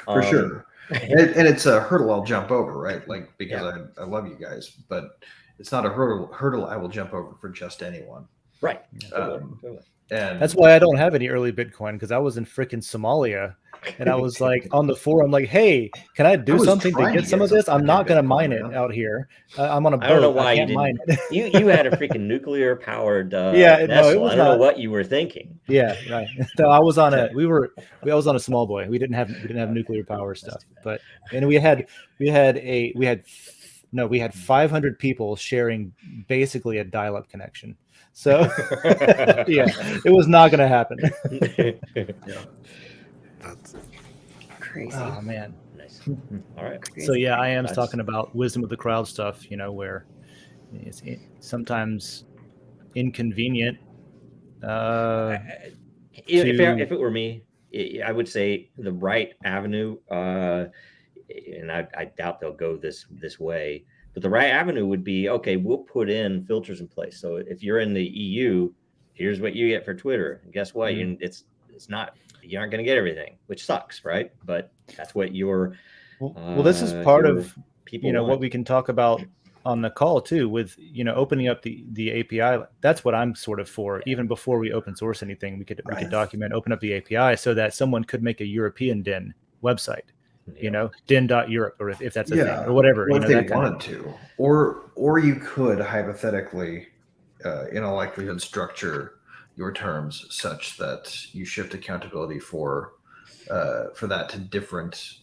For sure. And it's a hurdle I'll jump over, right? Like, because I love you guys, but it's not a hurdle I will jump over for just anyone. Right. Totally. And that's why I don't have any early Bitcoin, because I was in freaking Somalia and I was like on the forum, like, hey, can I do something to get some of this? I'm not going to mine it out here. I'm on a boat. I don't know why you mine it. you had a freaking nuclear powered vessel. It I was don't know what you were thinking. Yeah, right. So I was on I was on a small boy. We didn't have nuclear power stuff, and we had 500 people sharing basically a dial-up connection. So yeah, it was not going to happen. That's crazy. Oh man. Nice. All right. So yeah, I am talking about wisdom of the crowd stuff, where it's sometimes inconvenient. If it were me, I would say the right avenue, and I doubt they'll go this way, but the right avenue would be, okay, we'll put in filters in place. So if you're in the EU, here's what you get for Twitter. And guess what? It's not, you aren't going to get everything, which sucks, right? But that's what your well, this is part of people what we can talk about on the call too, with opening up the API. That's what I'm sort of for. Even before we open source anything, we could document, open up the API so that someone could make a European Den website. Den.Europe, or if that's a thing, or whatever. If they wanted to, or you could hypothetically, in all likelihood, structure your terms such that you shift accountability for that to different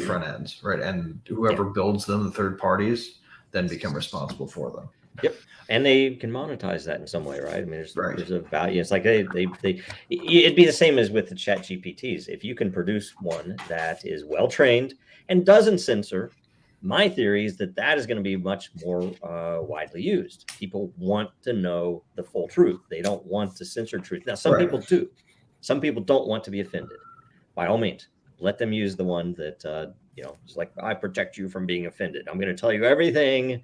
front ends, right? And whoever builds them, the third parties, then become responsible for them. Yep. And they can monetize that in some way, right? I mean, there's a value. It's like it'd be the same as with the Chat GPTs. If you can produce one that is well trained and doesn't censor, my theory is that is going to be much more widely used. People want to know the full truth. They don't want to censor truth. Now, some people do. Some people don't want to be offended. By all means, let them use the one that it's like, I protect you from being offended. I'm going to tell you everything.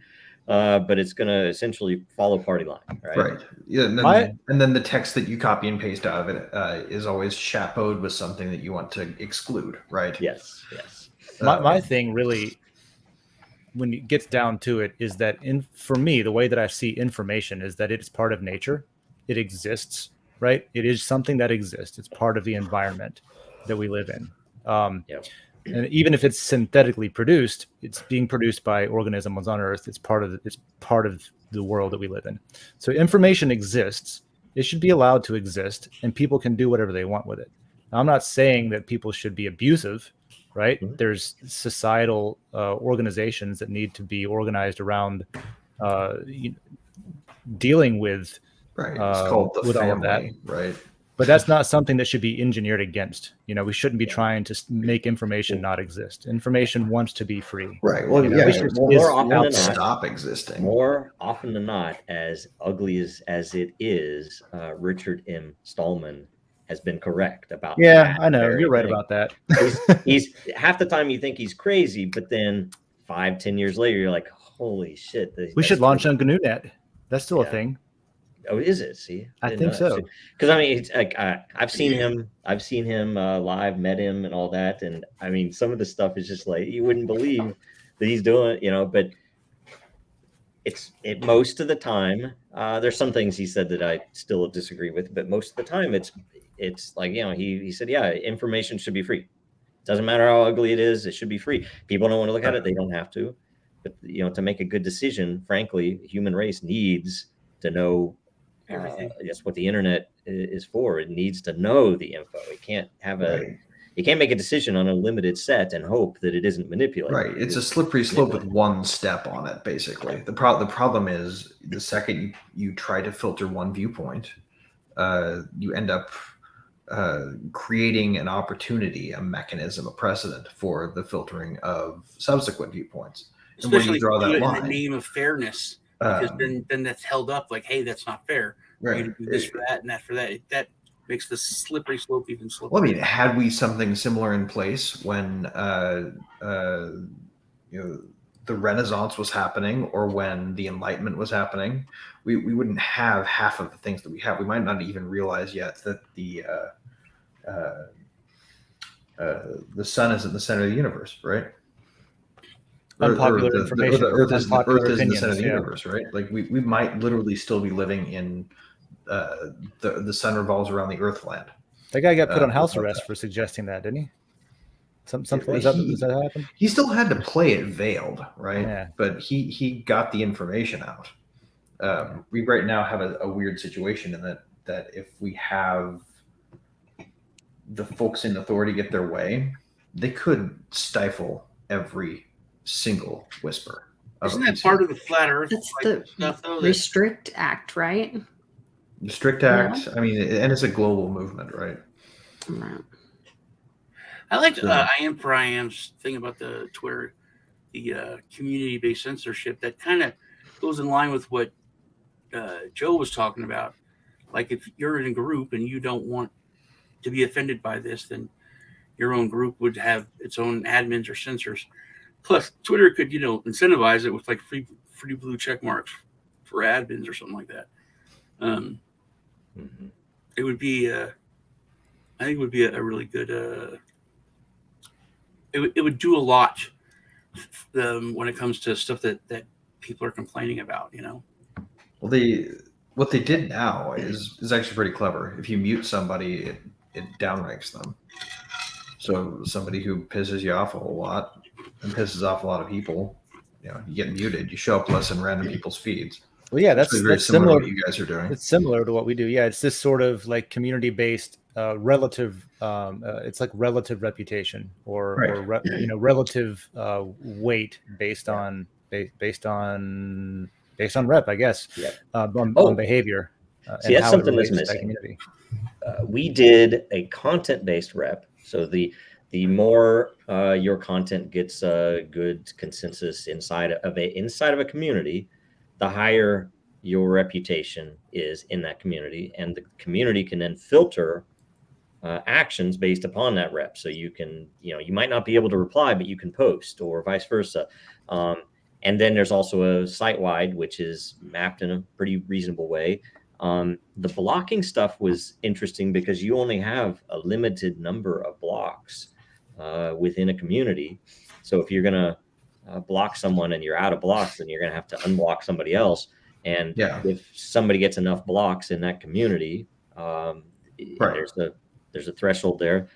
But it's going to essentially follow party line, right? Right. Yeah. And then the text that you copy and paste out of it is always chapeaued with something that you want to exclude, right? Yes. My thing really, when it gets down to it, is that for me, the way that I see information is that it's part of nature. It exists, right? It is something that exists. It's part of the environment that we live in. And even if it's synthetically produced, it's being produced by organisms on Earth. It's part of the world that we live in. So information exists. It should be allowed to exist, and people can do whatever they want with it. Now, I'm not saying that people should be abusive, right? Mm-hmm. There's societal organizations that need to be organized around dealing with it's called the with family, all of that, right? But that's not something that should be engineered against. We shouldn't be trying to make information not exist. Information wants to be free. Right. Well, more often than not, stop existing. More often than not, as ugly as it is, Richard M. Stallman has been correct about. Yeah, I know. You're right about that. He's half the time you think he's crazy, but then 5-10 years later, you're like, holy shit. We should launch on GNU-net. That's still a thing. Oh, is it? See, I think so. Because I mean, it's like I've seen him live, met him, and all that. And I mean, some of the stuff is just like you wouldn't believe that he's doing. But most of the time. There's some things he said that I still disagree with, but most of the time, it's like he said, information should be free. Doesn't matter how ugly it is, it should be free. People don't want to look at it; they don't have to. But to make a good decision, frankly, the human race needs to know Everything. That's what the internet is for. It needs to know the info. It can't have you can't make a decision on a limited set and hope that it isn't manipulated. Right. It's a slippery slope with one step on it, basically. The problem is the second you try to filter one viewpoint, you end up creating an opportunity, a mechanism, a precedent for the filtering of subsequent viewpoints. And where Especially you draw that in line, the name of fairness, because then that's held up like, hey, that's not fair. right? You do this for that and that for that. That makes the slippery slope even slippery. Well, I mean, had we something similar in place when the Renaissance was happening, or when the Enlightenment was happening, we wouldn't have half of the things that we have. We might not even realize yet that the sun is at the center of the universe, right? Unpopular information. The Earth is in the center of the yeah. universe, right? Like we might literally still be living in the sun revolves around the Earth land. That guy got put on house arrest for suggesting that, didn't he? Something does that happen? He still had to play it veiled, right? Yeah. But he got the information out. We right now have a weird situation in that if we have the folks in authority get their way, they could stifle every single whisper. Isn't that part of the flat Earth That's the stuff, though? Restrict Act, right? The Strict Act. I mean, and it's a global movement, right? Right. I liked I Am for I Am's thing about the Twitter, the community-based censorship. That kind of goes in line with what Joe was talking about. Like, if you're in a group and you don't want to be offended by this, then your own group would have its own admins or censors. Plus, Twitter could, incentivize it with like free blue check marks for admins or something like that. It would be, I think it would be a really good. It would do a lot when it comes to stuff that people are complaining about. Well, what they did now is actually pretty clever. If you mute somebody, it downranks them. So somebody who pisses you off a whole lot and pisses off a lot of people, you get muted. You show up less in random people's feeds. Well, yeah, that's very similar to what you guys are doing. It's similar to what we do. Yeah, it's this sort of like community-based relative. It's like relative reputation or relative weight based on rep, I guess. Yeah. On behavior. See, that's something that's missing. We did a content-based rep, so the more your content gets a good consensus inside of a community, the higher your reputation is in that community, and the community can then filter actions based upon that rep. So you can, you might not be able to reply, but you can post, or vice versa. And then there's also a site-wide, which is mapped in a pretty reasonable way. The blocking stuff was interesting because you only have a limited number of blocks within a community. So if you're going to block someone and you're out of blocks, then you're going to have to unblock somebody else. And if somebody gets enough blocks in that community, there's a threshold there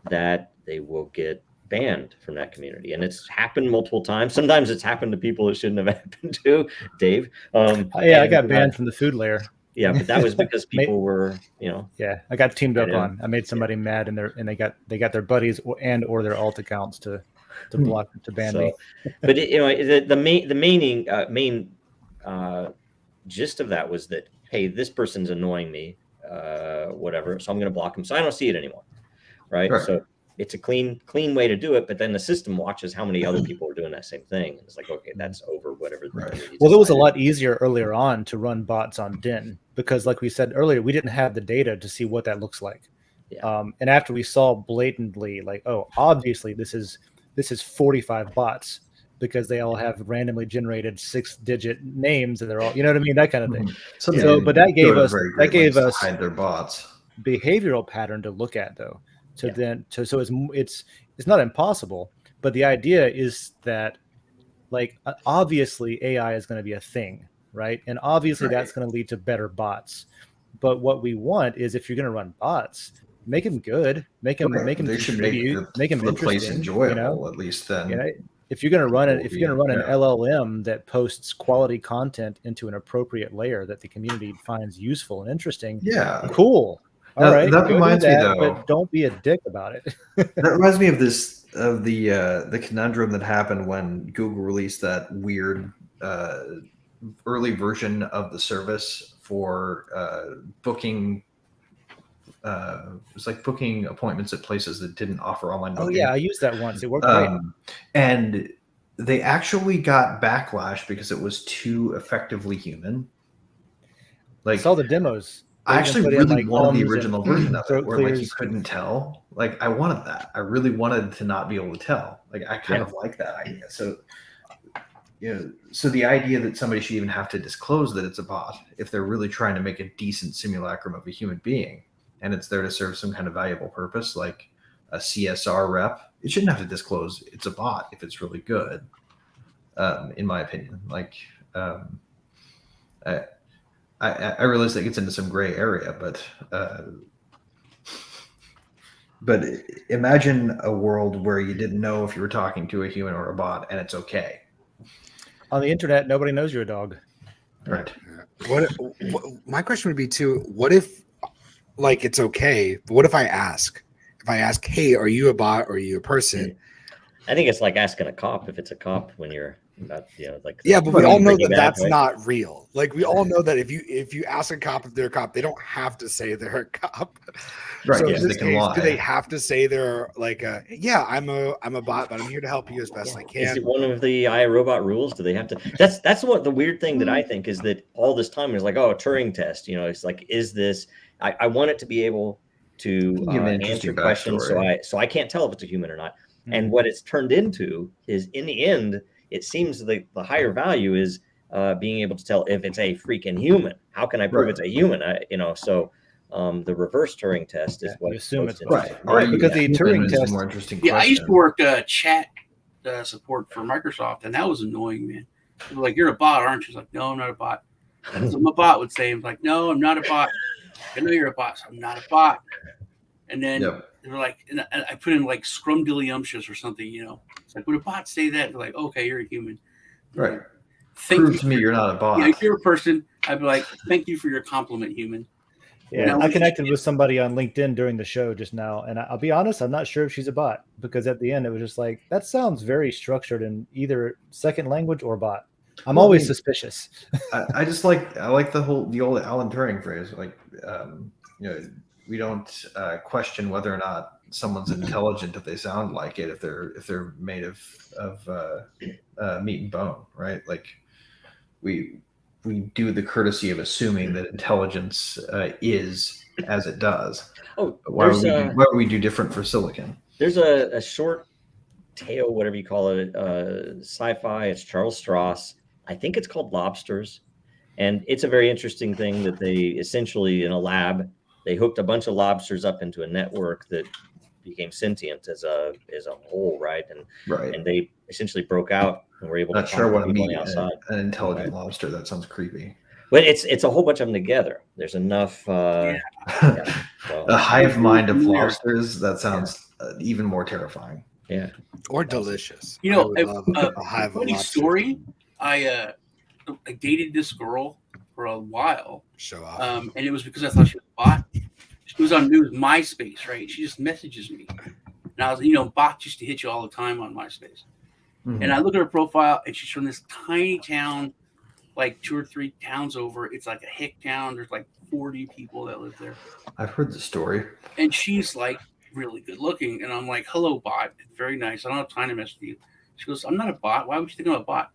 that they will get banned from that community. And it's happened multiple times. Sometimes it's happened to people it shouldn't have happened to, Dave. I got banned from the food layer. Yeah, but that was because people were, Yeah, I got teamed up on. I made somebody mad, and they got their buddies or their alt accounts to block to ban me. But the main gist of that was that, hey, this person's annoying me, whatever, so I'm going to block them so I don't see it anymore, right? So it's a clean way to do it, but then the system watches how many other people are doing that same thing. It's like, okay, that's over, whatever. Well, it was a lot easier earlier on to run bots on Den because, like we said earlier, we didn't have the data to see what that looks like. And after we saw blatantly, like, oh, obviously this is 45 bots because they all have randomly generated 6-digit names and they're all, you know what I mean, that kind of thing. But that gave us hide their bots behavioral pattern to look at, though. So it's not impossible, but the idea is that, like, obviously AI is going to be a thing, right? And obviously that's going to lead to better bots. But what we want is, if you're going to run bots, make them good, make them they should make the place enjoyable, at least then. if you're going to run it, if you're going to run an Yeah. LLM that posts quality content into an appropriate layer that the community finds useful and interesting, Yeah. cool. All Now, right, that go do reminds me, that, though. but don't be a dick about it. That reminds me of the conundrum that happened when Google released that weird early version of the service for booking. It was like booking appointments at places that didn't offer online Oh booking. yeah, I used that once. It worked great. And they actually got backlash because it was too effectively human. I Like, saw the demos. They I even actually put in, really like, wanted the ums original and version of it, throat where like you clears. couldn't tell. Like, I wanted that. I really wanted to not be able to tell. Like, I kind of like that idea. So, so the idea that somebody should even have to disclose that it's a bot if they're really trying to make a decent simulacrum of a human being, and it's there to serve some kind of valuable purpose, like a CSR rep, it shouldn't have to disclose it's a bot if it's really good. In my opinion, like, I realize that gets into some gray area, but imagine a world where you didn't know if you were talking to a human or a bot, and it's okay. On the internet, nobody knows you're a dog. Right. What my question would be too, what if, like, it's okay, but what if I ask? If I ask, hey, are you a bot or are you a person? I think it's like asking a cop if it's a cop when you're about, like. Yeah, but we all know that Bad, that's right? not real. Like, we all know that if you ask a cop if they're a cop, they don't have to say they're a cop. Right. So Yeah, in they this can case, lie. do they have to say they're like, yeah, I'm a bot, but I'm here to help you as best I can? Is it one of the iRobot rules? Do they have to? That's what the weird thing that I think is that all this time is like, oh, a Turing test. It's like, is this? I want it to be able to Give an interesting answer questions, backstory. so I can't tell if it's a human or not. And what it's turned into is, in the end, it seems the higher value is being able to tell if it's a freaking human. How can I prove it's a human? So the reverse Turing test is what you assume it's right. Right, because the Turing is a test. more interesting Yeah, question. I used to work chat support for Microsoft, and that was annoying, man. They were like, "You're a bot, aren't you?" I was like, "No, I'm not a bot." So my bot would say, "I'm like, no, I'm not a bot. I know you're a bot. So I'm not a bot." And then they were like, and I put in like scrumdiddlyumptious or something, It's like, would a bot say that? They're like, "Okay, you're a human." Right. Thank Prove to me you're not a bot. Yeah, if you're a person, I'd be like, "Thank you for your compliment, human." Yeah, I connected with somebody on LinkedIn during the show just now, and I'll be honest, I'm not sure if she's a bot, because at the end it was just like, that sounds very structured in either second language or bot. I'm always suspicious. I like the old Alan Turing phrase, like, we don't question whether or not someone's intelligent if they sound like it, if they're made of meat and bone, right? Like, we do the courtesy of assuming that intelligence is as it does. Oh, why would we do different for silicon? There's a short tale, whatever you call it, sci-fi. It's Charles Stross. I think it's called Lobsters, and it's a very interesting thing that they essentially, in a lab, they hooked a bunch of lobsters up into a network that became sentient as a whole, right? And they essentially broke out and were able Not to sure what people I on mean. the outside. An intelligent lobster. That sounds creepy. But it's a whole bunch of them together. There's enough. A hive mind of lobsters. That sounds even more terrifying. Yeah. Or delicious. I would love a hive of funny lobsters. story. I dated this girl for a while. Show off. And it was because I thought she was a bot. She was on MySpace, right? She just messages me. And I was, bots used to hit you all the time on MySpace. Mm-hmm. And I look at her profile, and she's from this tiny town, like 2 or 3 towns over. It's like a hick town. There's like 40 people that live there. I've heard the story. And she's like really good looking. And I'm like, "Hello, bot. It's very nice. I don't have time to mess with you." She goes, "I'm not a bot. Why would you think I'm a bot?"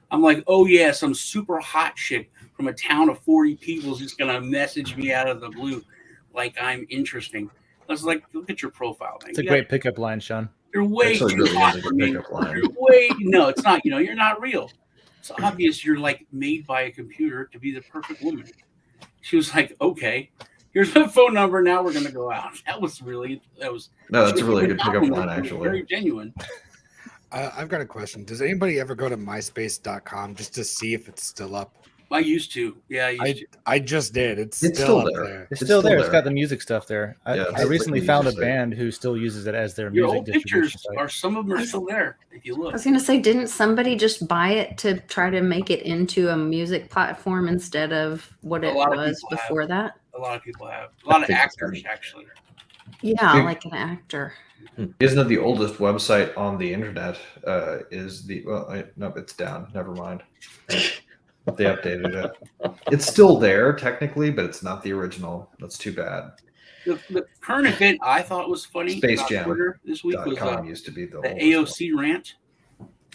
I'm like, "Oh, yeah, some super hot chick from a town of 40 people is just going to message me out of the blue like I'm interesting." I was like, "Look at your profile, man. It's a great pickup line, Sean. You're way too hot for me. No, it's not. You're not real. It's obvious you're like made by a computer to be the perfect woman." She was like, "Okay, here's my phone number. Now we're going to go out." No, that's a really good pickup line, actually. Very genuine. I've got a question. Does anybody ever go to myspace.com just to see if it's still up? I used to. Yeah, I just did. It's It's still still up there. there. It's still there. It's got the music stuff there. Yeah, I it's recently like a found a music site. band who still uses it as their Your music old distribution pictures site. are some of them are still there if you I look. was going to say, didn't somebody just buy it to try to make it into a music platform instead of what A it lot of was people before have. that? A lot of people have. A lot of think it's actors funny. actually. Yeah, Big- like an actor. Isn't it the oldest website on the internet? Is the no, it's down. Never mind. They updated it. It's still there technically, but it's not the original. That's too bad. The current event I thought was funny Space about Jam Twitter this week was .com used to be the the oldest AOC rant.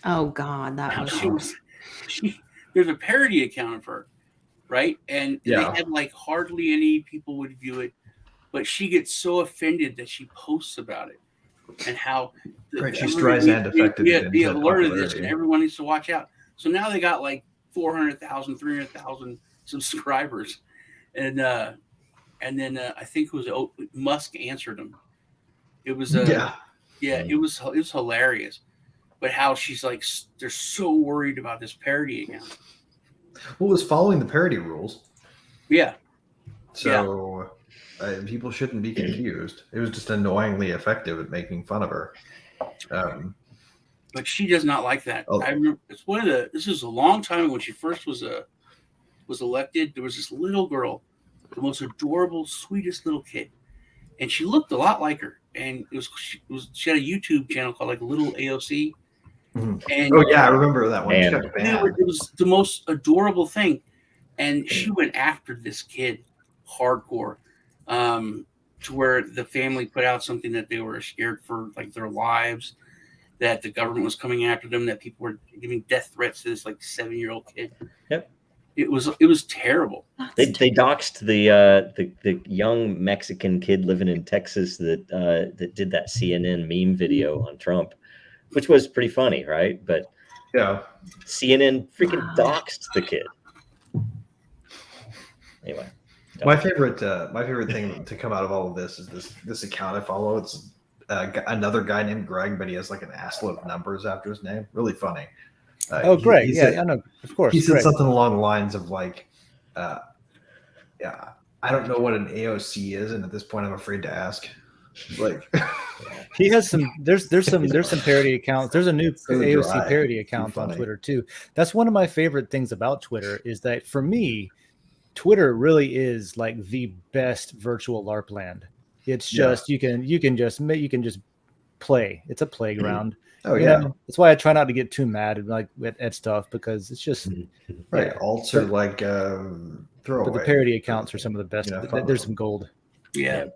Oh God, that was She- there's a parody account of her, right? And Yeah. they had like hardly any people would view it, but she gets so offended that she posts about it and how Right, she's everybody- Streisand affected we into have alerted this, popularity. and everyone needs to watch out. So now they got like 400,000, 300,000 subscribers, and then I think it was Musk answered him. It was Yeah. it was hilarious, but how she's like they're so worried about this parody account. Well, it was following the parody rules, Yeah, so people shouldn't be confused. It was just annoyingly effective at making fun of her. but she does not like that. Oh. I remember it's one of the. This is a long time ago when she first was elected. There was this little girl, the most adorable, sweetest little kid, and she looked a lot like her. And she had a YouTube channel called like Little AOC. Mhm. And Oh yeah, I remember that one. She Man. got banned. it was the most adorable thing, and she went after this kid hardcore, to where the family put out something that they were scared for like their lives, that the government was coming after them, that people were giving death threats to this like 7-year-old kid. Yep. It was terrible. They doxed the young Mexican kid living in Texas that did that CNN meme video on Trump, which was pretty funny, right? But Yeah. CNN freaking doxed the kid. Anyway, My favorite thing to come out of all of this is this account I follow. It's another guy named Greg, but he has like an assload of numbers after his name. Really funny. Greg. he Yeah, said- I know. Of course. He said Greg. something along the lines of like, yeah, I don't know what an AOC is, and at this point, I'm afraid to ask. Like, He has some. There's some parody accounts. There's a new So AOC dry. parody account on funny. Twitter too. That's one of my favorite things about Twitter is that for me, Twitter really is like the best virtual LARP land. It's just you can just play. It's a playground. oh You yeah, know? That's why I try not to get too mad at stuff because it's just. right. Yeah. Alts are like throwaway. But the parody accounts are some of the best. You know, fun There's with some gold. Yeah.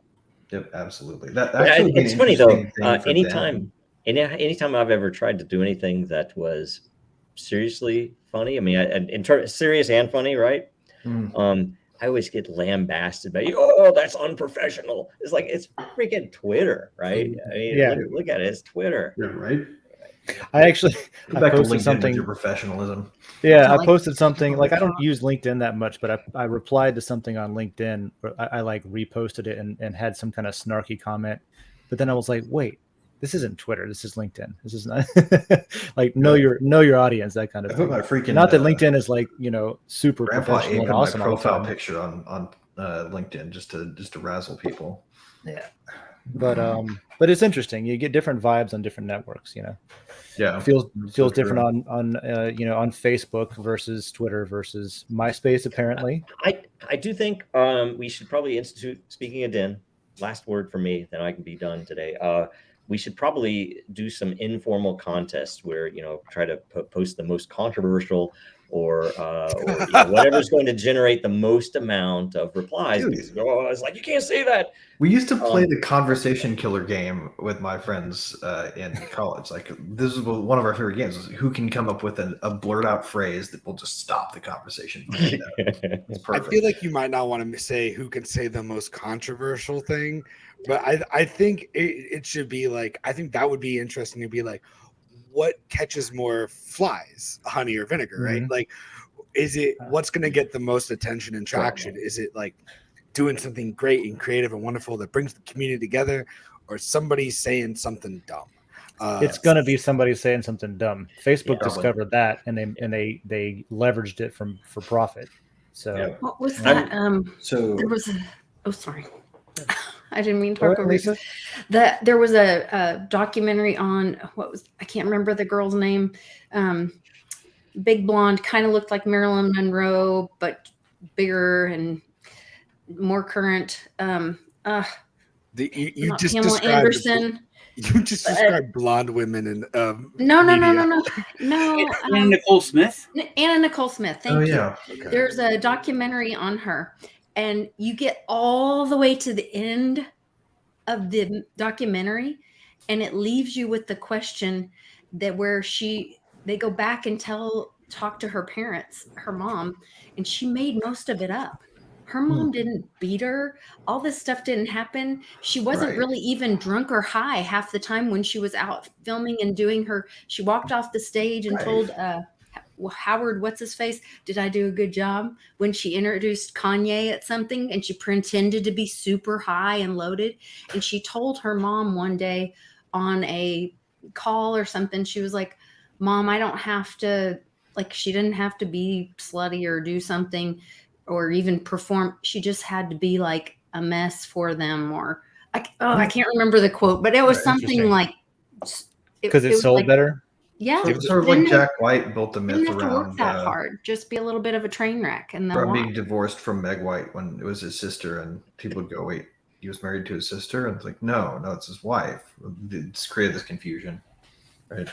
Yep, absolutely. That But actually it's funny though. Anytime. Anytime I've ever tried to do anything that was seriously funny, I mean, serious and funny, right? I always get lambasted by you. Oh, that's unprofessional. It's like it's freaking Twitter, right? I mean, Yeah. look at it. It's Twitter. Yeah, right. I actually Go I back to posted LinkedIn something. with your professionalism. Yeah, I Like- posted something like I don't use LinkedIn that much, but I replied to something on LinkedIn. Or I like reposted it and had some kind of snarky comment. But then I was like, wait, this isn't Twitter. This is LinkedIn. This is not like know your audience, that kind I of put thing. my freaking Not that LinkedIn is like super Grandpa professional Abe and in awesome my all the profile time. picture on LinkedIn just to razzle people. Yeah, but it's interesting. You get different vibes on different networks. You know, Yeah, feels So different true. on on Facebook versus Twitter versus MySpace. Apparently, I do think we should probably institute. Speaking of Den, last word for me, then I can be done today. We should probably do some informal contests where try to post the most controversial or whatever's going to generate the most amount of replies. Dude. Because it's like you can't say that. we used to play the conversation killer game with my friends in college. Like this is one of our favorite games. Is who can come up with a blurt out phrase that will just stop the conversation. It's I perfect. feel like you might not want to say who can say the most controversial thing, but I think it should be like, I think that would be interesting to be like, what catches more flies, honey or vinegar, right? Mhm. Like, is it what's going to get the most attention and traction? Is it like doing something great and creative and wonderful that brings the community together, or somebody saying something dumb? It's going to be somebody saying something dumb. Facebook Yeah, discovered that, and they leveraged it for profit. So Yeah. What was that? So There was sorry. I didn't mean to Go talk ahead, over you. Lisa. There was a documentary on I can't remember the girl's name. Big blonde, kind of looked like Marilyn Monroe, but bigger and more current. You Not just Pamela described Anderson. you just described blonde women in No. Anna Nicole Smith. Anna Nicole Smith. Thank you. yeah. Okay. There's a documentary on her, and you get all the way to the end of the documentary, and it leaves you with the question that where they go back and talk to her parents, her mom, and she made most of it up. Her mom didn't beat her. All this stuff didn't happen. She wasn't Right. really even drunk or high half the time when she was out filming and doing she walked off the stage and Right. told Howard, what's his face, did I do a good job when she introduced Kanye at something, and she pretended to be super high and loaded. And she told her mom one day on a call or something, she was like, Mom, I don't have to, like, she didn't have to be slutty or do something or even perform. She just had to be like a mess for them, or I can't remember the quote, but it was something Interesting. like, Because it was sold like, better. yeah, Sort of like Jack White built the you myth didn't have to work around that hard. Just be a little bit of a train wreck, and around then being divorced from Meg White when it was his sister, and people would go, "Wait, he was married to his sister?" And it's like, no, it's his wife. It's created this confusion, right?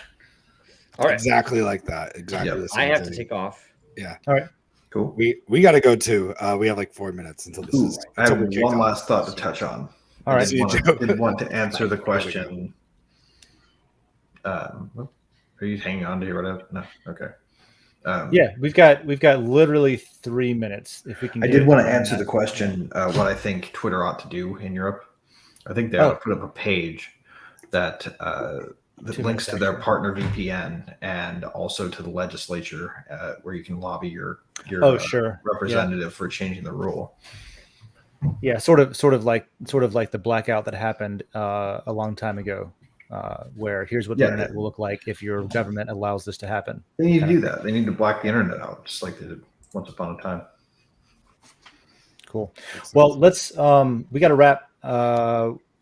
All right. Exactly like that. Exactly. Yep. The same I have to thing. take off. Yeah. All right. Cool. We got to go too. We have like 4 minutes until this is. I have until we kick one off. last thought to touch on. All right. Did want to answer the Here we go. question. Are you hanging on to your whatever? No. Okay. Yeah, we've got literally 3 minutes. If we can. I get did it want to done answer that. the question. What I think Twitter ought to do in Europe. I think they ought to put up a page that links to their partner VPN and also to the legislature where you can lobby your sure. representative for changing the rule. Yeah, sort of like the blackout that happened a long time ago, where here's what the internet will look like if your government allows this to happen. They need to do that. They need to black the internet out, just like they did once upon a time. Cool. Well, let's we got to wrap.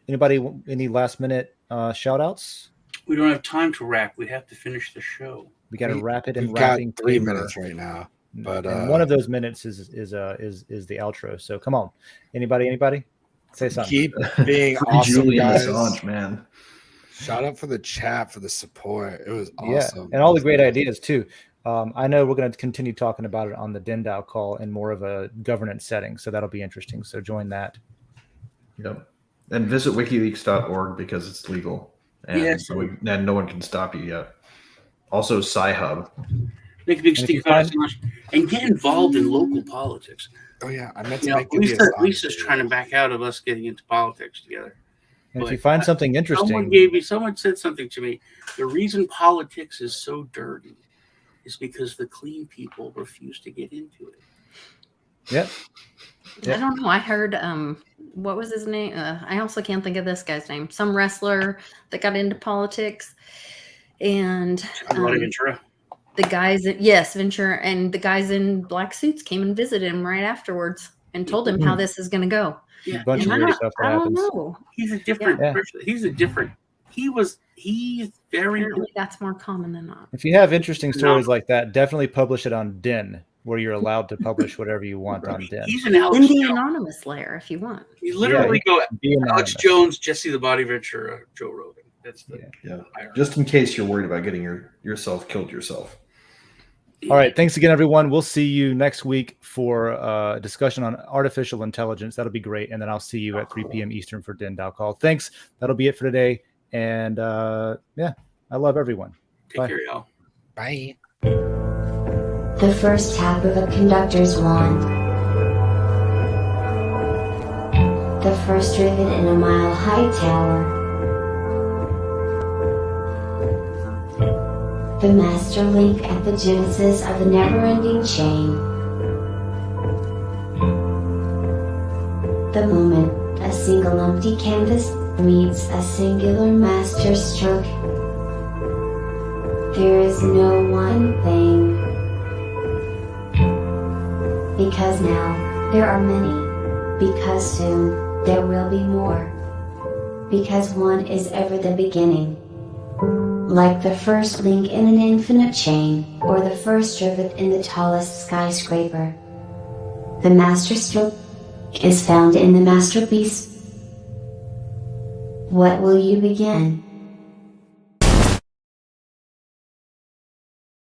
Anybody any last minute shout outs? We don't have time to wrap. We have to finish the show. We got to wrap it in We've got wrapping 3 paper. minutes right now, but and one of those minutes is the outro. So come on, anybody say something. keep being awesome, Julian guys. Assange, man. Shout out for the chat, for the support. It was Yeah, awesome. and all the great ideas too. I know we're going to continue talking about it on the Den.Social call in more of a governance setting, so that'll be interesting. So join that. Yep. And visit WikiLeaks.org because it's legal, and Yes. and no one can stop you yet. Also, Sci-Hub. Make a big And if stink you about it find- so much, and get involved in local politics. Oh yeah, I meant to You know, make it be a Lisa's trying to back out of us getting into politics together. And if But you find something interesting, Someone said something to me. The reason politics is so dirty is because the clean people refuse to get into it. yeah, I don't know. I heard what was his name? I also can't think of this guy's name. Some wrestler that got into politics, and Ventura. the guys Ventura, and the guys in black suits came and visited him right afterwards and told him how this is going to go. Yeah. a bunch And of weird stuff that I don't happens. know. He's a different Yeah. person. He's very Apparently, that's more common than not. If you have interesting stories like that, definitely publish it on Den, where you're allowed to publish whatever you want on Den. he's an Alex In the Jones. anonymous layer, if you want. You literally go Be Alex anonymous. Jones, Jesse the Body Ventura, Joe Rogan. That's the Yeah. hierarchy. Just in case you're worried about getting yourself killed yourself. All right. Thanks again, everyone. We'll see you next week for a discussion on artificial intelligence. That'll be great. And then I'll see you at 3 p.m. Eastern for Den.Social call. Thanks. That'll be it for today. And yeah, I love everyone. Take Bye. care, y'all. Bye. The first tap of a conductor's wand. The first rivet in a mile-high tower. The master link at the genesis of a never-ending chain. The moment a single empty canvas meets a singular master stroke. There is no one thing. Because now, there are many. Because soon, there will be more. Because one is ever the beginning. Like the first link in an infinite chain, or the first rivet in the tallest skyscraper. The masterstroke is found in the masterpiece. What will you begin?